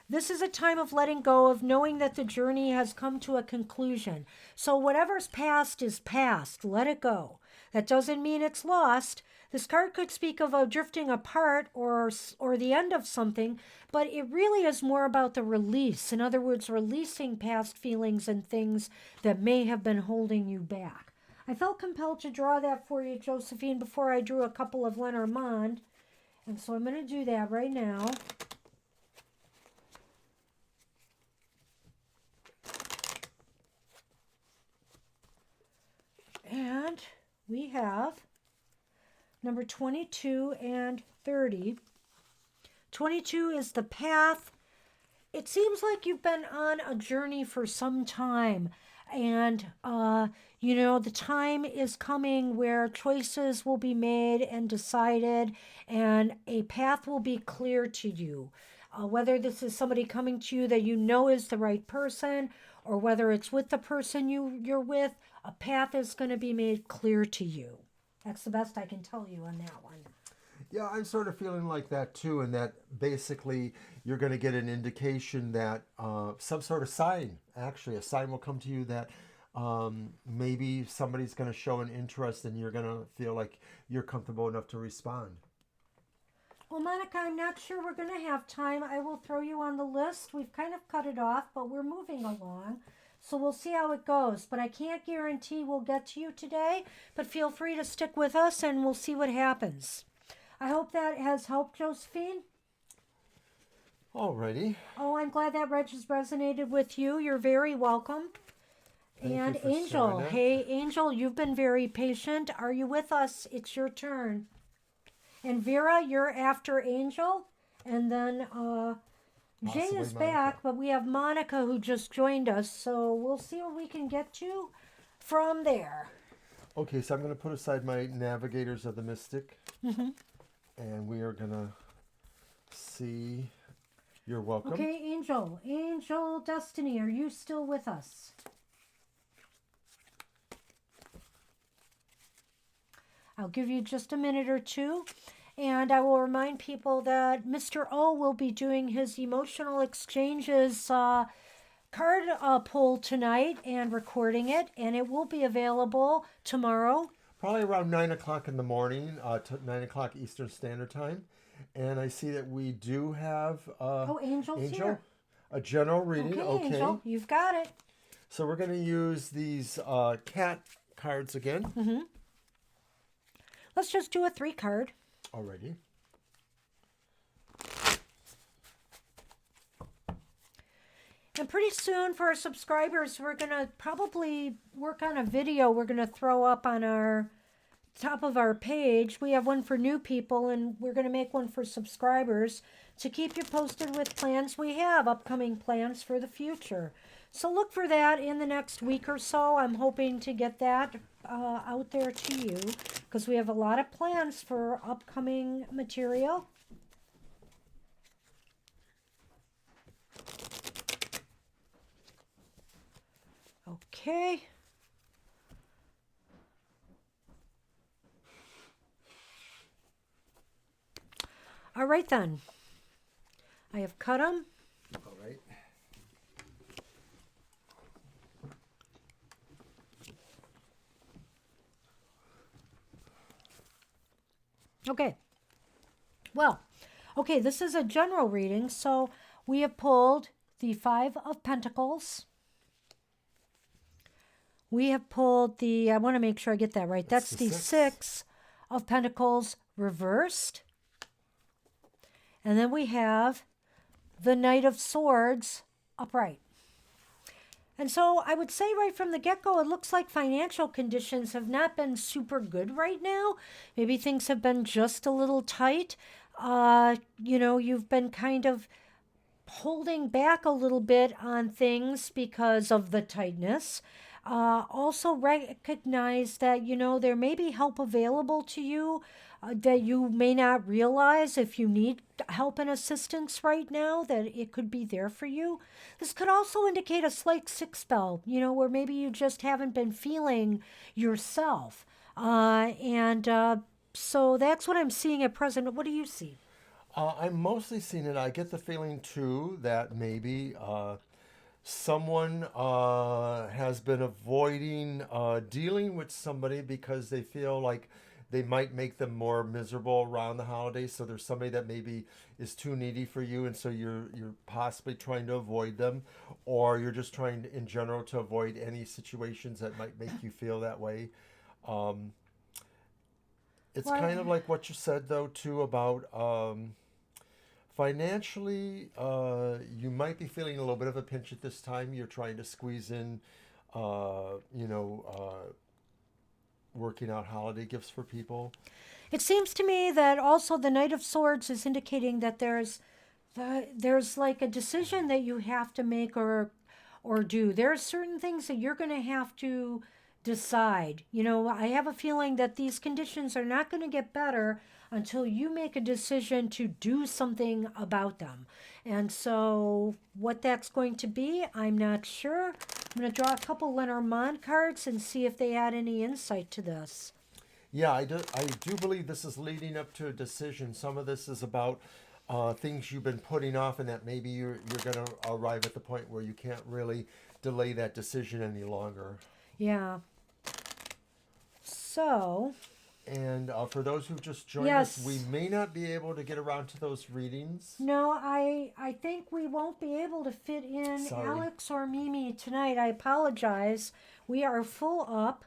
This is a time of letting go, of knowing that the journey has come to a conclusion. So whatever's past is past. Let it go. That doesn't mean it's lost. This card could speak of a drifting apart or the end of something, but it really is more about the release. In other words, releasing past feelings and things that may have been holding you back. I felt compelled to draw that for you, Josephine, before I drew a couple of Lenormand. And so I'm going to do that right now. And we have number 22 and 30. 22 is the path. It seems like you've been on a journey for some time. And, the time is coming where choices will be made and decided, and a path will be clear to you. Whether this is somebody coming to you that you know is the right person, or whether it's with the person you're with, a path is going to be made clear to you. That's the best I can tell you on that one. Yeah, I'm sort of feeling like that too, and that basically you're going to get an indication that some sort of sign, actually, a sign will come to you that maybe somebody's going to show an interest, and you're going to feel like you're comfortable enough to respond. Well, Monica, I'm not sure we're going to have time. I will throw you on the list. We've kind of cut it off, but we're moving along. So we'll see how it goes. But I can't guarantee we'll get to you today. But feel free to stick with us, and we'll see what happens. I hope that has helped, Josephine. Alrighty. Oh, I'm glad that has resonated with you. You're very welcome. And Angel, hey, Angel, you've been very patient. Are you with us? It's your turn. And Vera, you're after Angel. And then Jay is back, but we have Monica who just joined us. So we'll see what we can get to from there. Okay, so I'm going to put aside my Navigators of the Mystic. Mm-hmm. And we are going to see. You're welcome. Okay, Angel Destiny, are you still with us? I'll give you just a minute or two, and I will remind people that Mr. O will be doing his emotional exchanges card pull tonight and recording it, and it will be available tomorrow. Probably around 9 o'clock in the morning, 9 o'clock Eastern Standard Time. And I see that we do have Angel's here. A general reading. Okay, Angel, you've got it. So we're going to use these cat cards again. Mm-hmm. let's just do a 3 card. Alrighty. And pretty soon for our subscribers, we're going to probably work on a video we're going to throw up on our top of our page. We have one for new people, and we're going to make one for subscribers to keep you posted with plans we have, upcoming plans for the future. So look for that in the next week or so. I'm hoping to get that out there to you because we have a lot of plans for upcoming material. Okay. All right then. I have cut them. All right. Okay. Well, okay, this is a general reading. So we have pulled the 5 of Pentacles. We have pulled the, I want to make sure I get that right. That's the 6 of Pentacles reversed. And then we have the Knight of Swords upright. And so I would say right from the get-go, it looks like financial conditions have not been super good right now. Maybe things have been just a little tight. You know, you've been kind of holding back a little bit on things because of the tightness. Also recognize that, you know, there may be help available to you that you may not realize. If you need help and assistance right now, that it could be there for you. This could also indicate a slight sick spell, you know, where maybe you just haven't been feeling yourself. So that's what I'm seeing at present. What do you see? I'm mostly seeing it. I get the feeling too that maybe someone has been avoiding dealing with somebody because they feel like they might make them more miserable around the holidays. So there's somebody that maybe is too needy for you, and so you're possibly trying to avoid them, or you're just trying to, in general, to avoid any situations that might make you feel that way. It's kind of like what you said though too about financially, you might be feeling a little bit of a pinch at this time. You're trying to squeeze in, working out holiday gifts for people. It seems to me that also the Knight of Swords is indicating that there's like a decision that you have to make or do. There are certain things that you're going to have to decide. You know, I have a feeling that these conditions are not going to get better until you make a decision to do something about them. And so what that's going to be, I'm not sure. I'm going to draw a couple Lenormand cards and see if they add any insight to this. Yeah, I do believe this is leading up to a decision. Some of this is about things you've been putting off, and that maybe you're going to arrive at the point where you can't really delay that decision any longer. Yeah. So... And for those who've just joined us, we may not be able to get around to those readings. No, I think we won't be able to fit in Alex or Mimi tonight. I apologize. We are full up.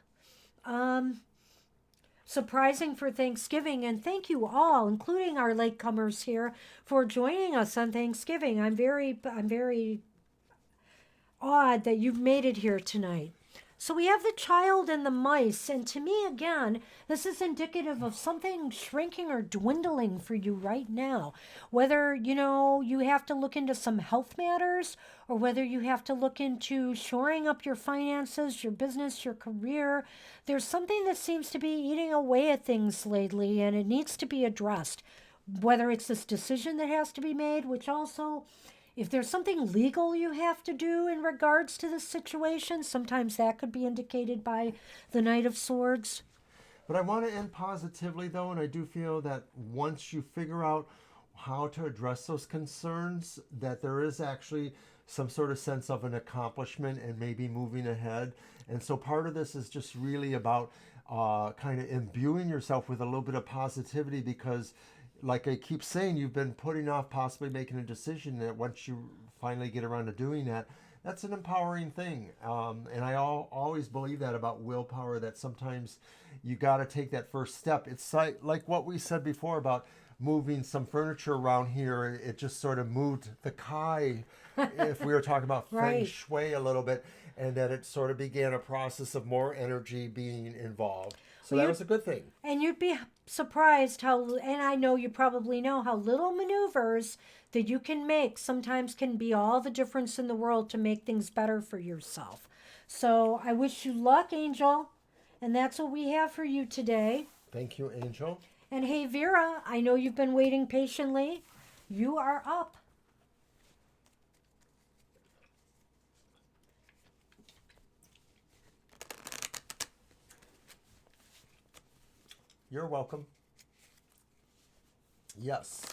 Surprising for Thanksgiving, and thank you all, including our latecomers here, for joining us on Thanksgiving. I'm very awed that you've made it here tonight. So we have the Child and the Mice, and to me, again, this is indicative of something shrinking or dwindling for you right now. Whether, you know, you have to look into some health matters, or whether you have to look into shoring up your finances, your business, your career. There's something that seems to be eating away at things lately, and it needs to be addressed. Whether it's this decision that has to be made, which also... if there's something legal you have to do in regards to this situation, sometimes that could be indicated by the Knight of Swords. But I want to end positively, though, and I do feel that once you figure out how to address those concerns, that there is actually some sort of sense of an accomplishment and maybe moving ahead. And so part of this is just really about kind of imbuing yourself with a little bit of positivity, because like I keep saying, you've been putting off possibly making a decision that once you finally get around to doing that, that's an empowering thing. And I always believe that about willpower, that sometimes you got to take that first step. It's like what we said before about moving some furniture around here. It just sort of moved the Kai, if we were talking about feng Right. shui a little bit, and that it sort of began a process of more energy being involved. So that was a good thing. And you'd be surprised how, and I know you probably know, how little maneuvers that you can make sometimes can be all the difference in the world to make things better for yourself. So I wish you luck, Angel. And that's what we have for you today. Thank you, Angel. And hey, Vera, I know you've been waiting patiently. You are up. You're welcome. Yes.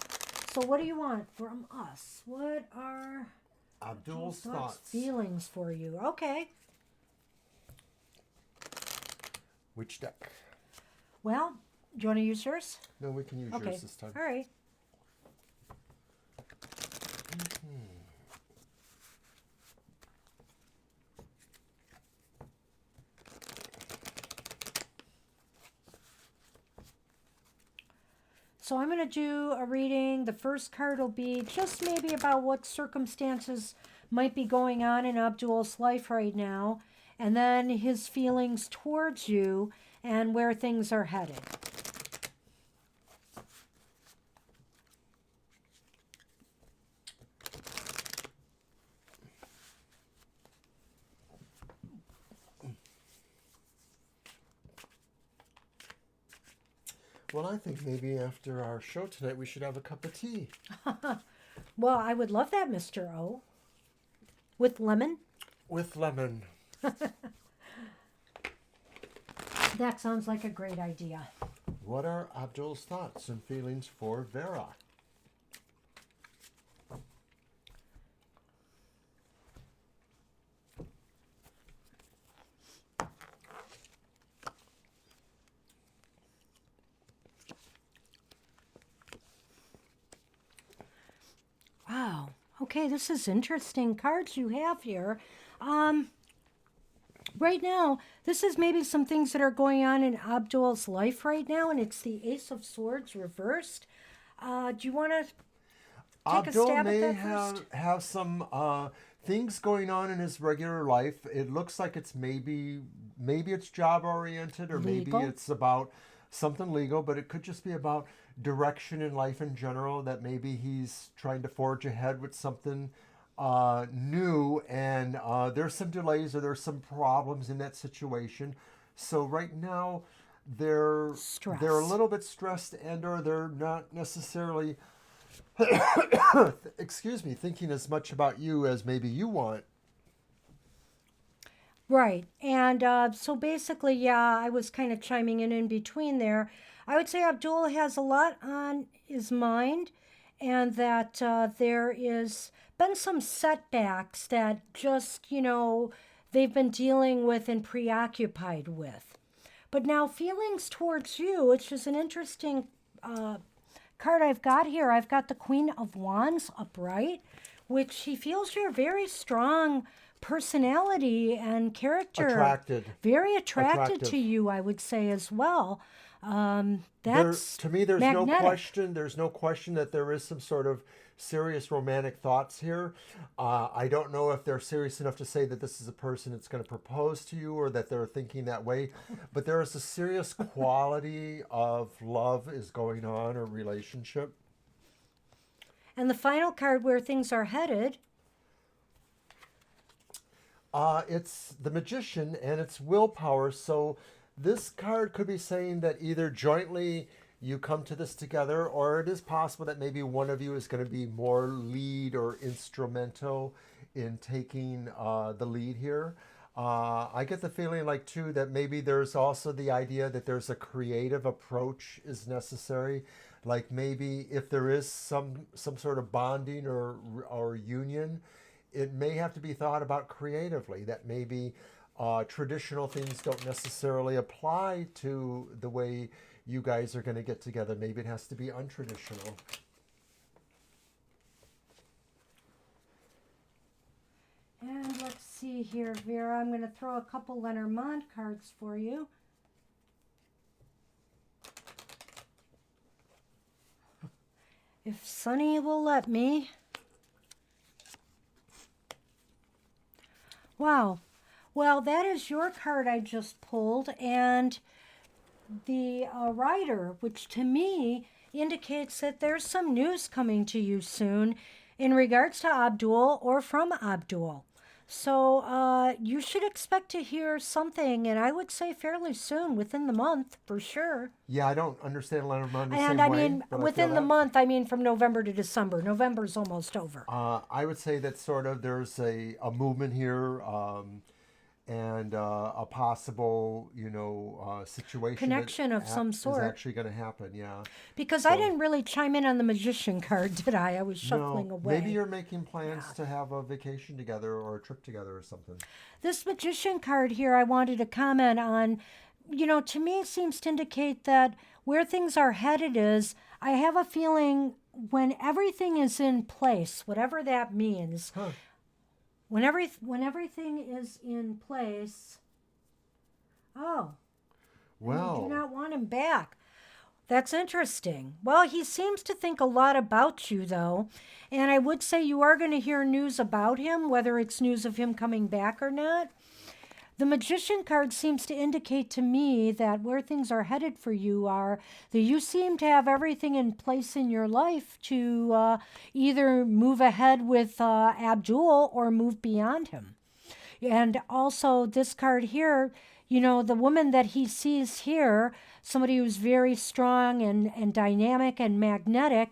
So what do you want from us? What are Abdul's thoughts. feelings for you? Okay. Which deck? Well, do you want to use yours? No, we can use yours this time. All right. So I'm going to do a reading. The first card will be just maybe about what circumstances might be going on in Abdul's life right now, and then his feelings towards you and where things are headed. Well, I think maybe after our show tonight, we should have a cup of tea. Well, I would love that, Mr. O. With lemon? With lemon. That sounds like a great idea. What are Abdul's thoughts and feelings for Vera? Wow. Okay, this is interesting cards you have here. Right now, this is maybe some things that are going on in Abdul's life right now, and it's the Ace of Swords reversed. Do you want to take Abdul a stab may at that first? have some things going on in his regular life. It looks like it's maybe it's job oriented, or Legal? maybe it's about something legal, but it could just be about direction in life in general, that maybe he's trying to forge ahead with something new, and there's some delays or there's some problems in that situation. So right now they're Stress. they're a little bit stressed, and or they're not necessarily excuse me, thinking as much about you as maybe you want. Right. And so basically, yeah, I was kind of chiming in between there. I would say Abdul has a lot on his mind, and that there is been some setbacks that just, they've been dealing with and preoccupied with. But now feelings towards you, which is an interesting card I've got here. I've got the Queen of Wands upright, which he feels you're very strong personality and character. Attracted. Very attracted Attractive. to you, I would say, as well. To That's me, there's magnetic. no question that there is some sort of serious romantic thoughts here. I don't know if they're serious enough to say that this is a person that's going to propose to you, or that they're thinking that way, but there is a serious quality of love is going on, or relationship. And the final card, where things are headed. It's the Magician, and it's willpower. So this card could be saying that either jointly you come to this together, or it is possible that maybe one of you is going to be more lead or instrumental in taking the lead here. I get the feeling like too that maybe there's also the idea that there's a creative approach is necessary. Like maybe if there is some sort of bonding or union, it may have to be thought about creatively, that maybe traditional things don't necessarily apply to the way you guys are going to get together. Maybe it has to be untraditional. And let's see here, Vera. I'm going to throw a couple Lenormand cards for you. If Sunny will let me. Wow. Well, that is your card I just pulled, and the rider, which to me indicates that there's some news coming to you soon in regards to Abdul or from Abdul. So you should expect to hear something, and I would say fairly soon, within the month, for sure. Yeah, I don't understand Lenormand the And same I way. mean, but I feel within the that. month, I mean from November to December. November's almost over. I would say that sort of there's a movement here, and a possible, situation Connection of some is sort. actually going to happen. Yeah. Because So- I didn't really chime in on the magician card, did I? I was shuffling No, away. maybe you're making plans to have a vacation together or a trip together or something. This magician card here, I wanted to comment on. To me, it seems to indicate that where things are headed is, I have a feeling when everything is in place, whatever that means, Huh. when everything is in place, oh, you do Well, not want him back. That's interesting. Well, he seems to think a lot about you, though. And I would say you are going to hear news about him, whether it's news of him coming back or not. The Magician card seems to indicate to me that where things are headed for you are that you seem to have everything in place in your life to either move ahead with Abdul or move beyond him. And also, this card here, the woman that he sees here, somebody who's very strong and dynamic and magnetic,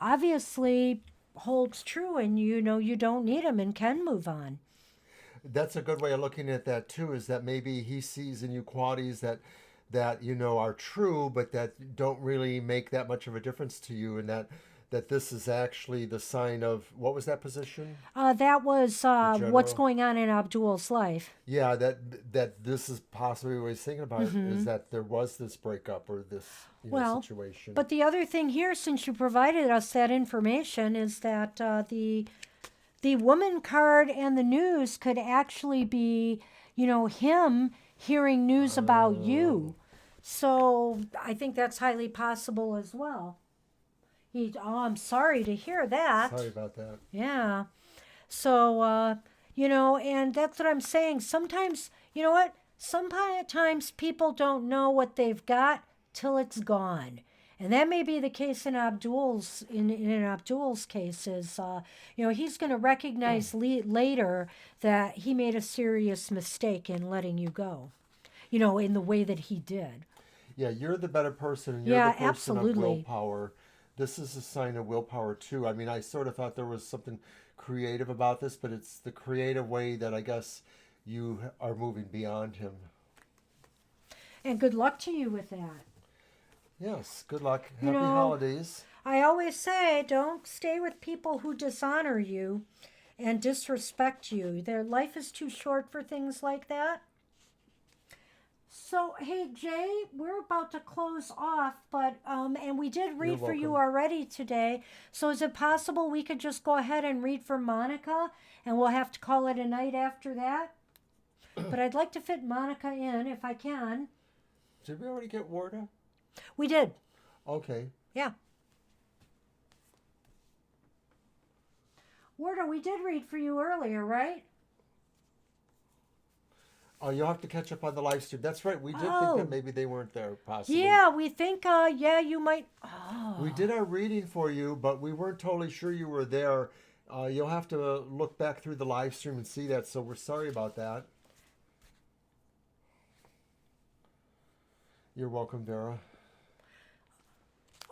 obviously holds true, and you don't need him and can move on. that's a good way of looking at that too. Is that maybe he sees in you qualities that are true, but that don't really make that much of a difference to you, and that this is actually the sign of what was that position? That was what's general? going on in Abdul's life. Yeah, that this is possibly what he's thinking about is that there was this breakup or this Well, situation. but the other thing here, since you provided us that information, is that the woman card and the news could actually be, him hearing news about you. So I think that's highly possible as well. I'm sorry to hear that. Sorry about that. Yeah. So, and that's what I'm saying. Sometimes, you know what? Sometimes people don't know what they've got till it's gone. And that may be the case in Abdul's case. Is he's going to recognize later that he made a serious mistake in letting you go. In the way that he did. Yeah, you're the better person, and you're Yeah, the person absolutely. of willpower. This is a sign of willpower too. I mean, I sort of thought there was something creative about this, but it's the creative way that I guess you are moving beyond him. And good luck to you with that. Yes, good luck. You Happy know, holidays. I always say, don't stay with people who dishonor you and disrespect you. Their life is too short for things like that. So, hey, Jay, we're about to close off, but and we did read You're for you welcome. already today. So, is it possible we could just go ahead and read for Monica, and we'll have to call it a night after that? But I'd like to fit Monica in if I can. Did we already get Warda? We did, Okay. yeah. Warda, we did read for you earlier, right? Oh, you'll have to catch up on the live stream. That's right. We did think Oh. that maybe they weren't there, possibly. Yeah, we think, you might. Oh. We did our reading for you, but we weren't totally sure you were there. You'll have to look back through the live stream and see that, so we're sorry about that. You're welcome, Vera.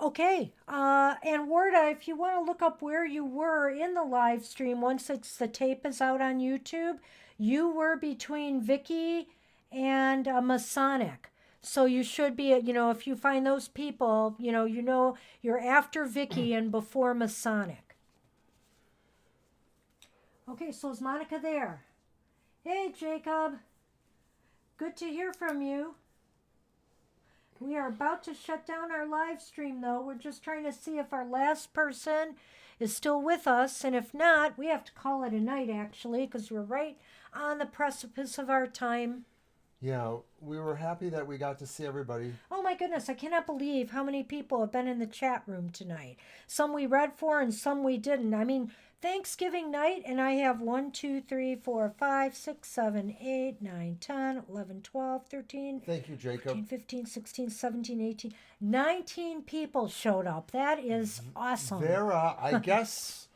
Okay, and Warda, if you want to look up where you were in the live stream, once the tape is out on YouTube, you were between Vicky and Masonic. So you should be, if you find those people, you're after Vicky and before Masonic. Okay, so is Monica there? Hey, Jacob. Good to hear from you. We are about to shut down our live stream, though. We're just trying to see if our last person is still with us. And if not, we have to call it a night, actually, because we're right on the precipice of our time. Yeah, we were happy that we got to see everybody. Oh my goodness, I cannot believe how many people have been in the chat room tonight. Some we read for and some we didn't. I mean, Thanksgiving night, and I have 1, 2, 3, 4, 5, 6, 7, 8, 9, 10, 11, 12, 13, Thank you, Jacob. 14, 15, 16, 17, 18, 19 people showed up. That is awesome. Vera, I guess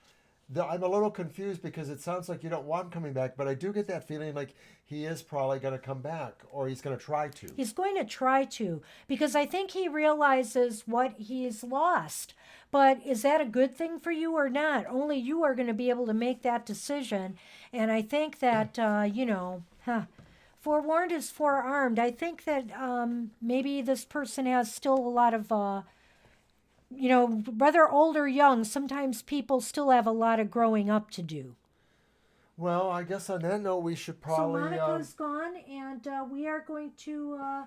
I'm a little confused because it sounds like you don't want him coming back, but I do get that feeling like he is probably going to come back, or he's going to try to. He's going to try to, because I think he realizes what he's lost. But is that a good thing for you or not? Only you are going to be able to make that decision. And I think that, forewarned is forearmed. I think that maybe this person has still a lot of, whether old or young, sometimes people still have a lot of growing up to do. Well, I guess on that note, we should probably... So Monica's gone, and we are going to...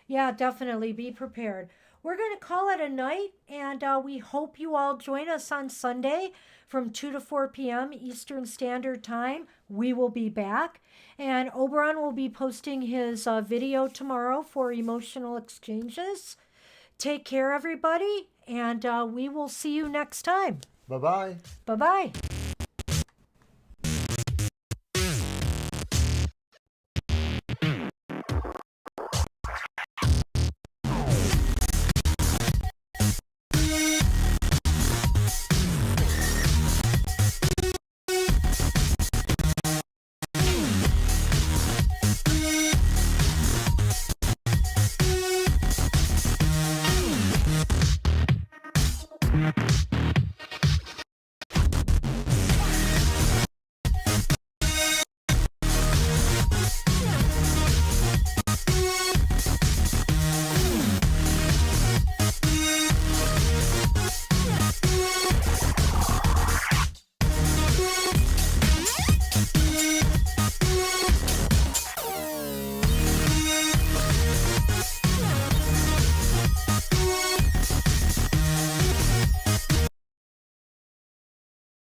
Yeah, definitely be prepared. We're going to call it a night, and we hope you all join us on Sunday from 2 to 4 p.m. Eastern Standard Time. We will be back, and Oberon will be posting his video tomorrow for emotional exchanges. Take care, everybody, and we will see you next time. Bye-bye. Bye-bye.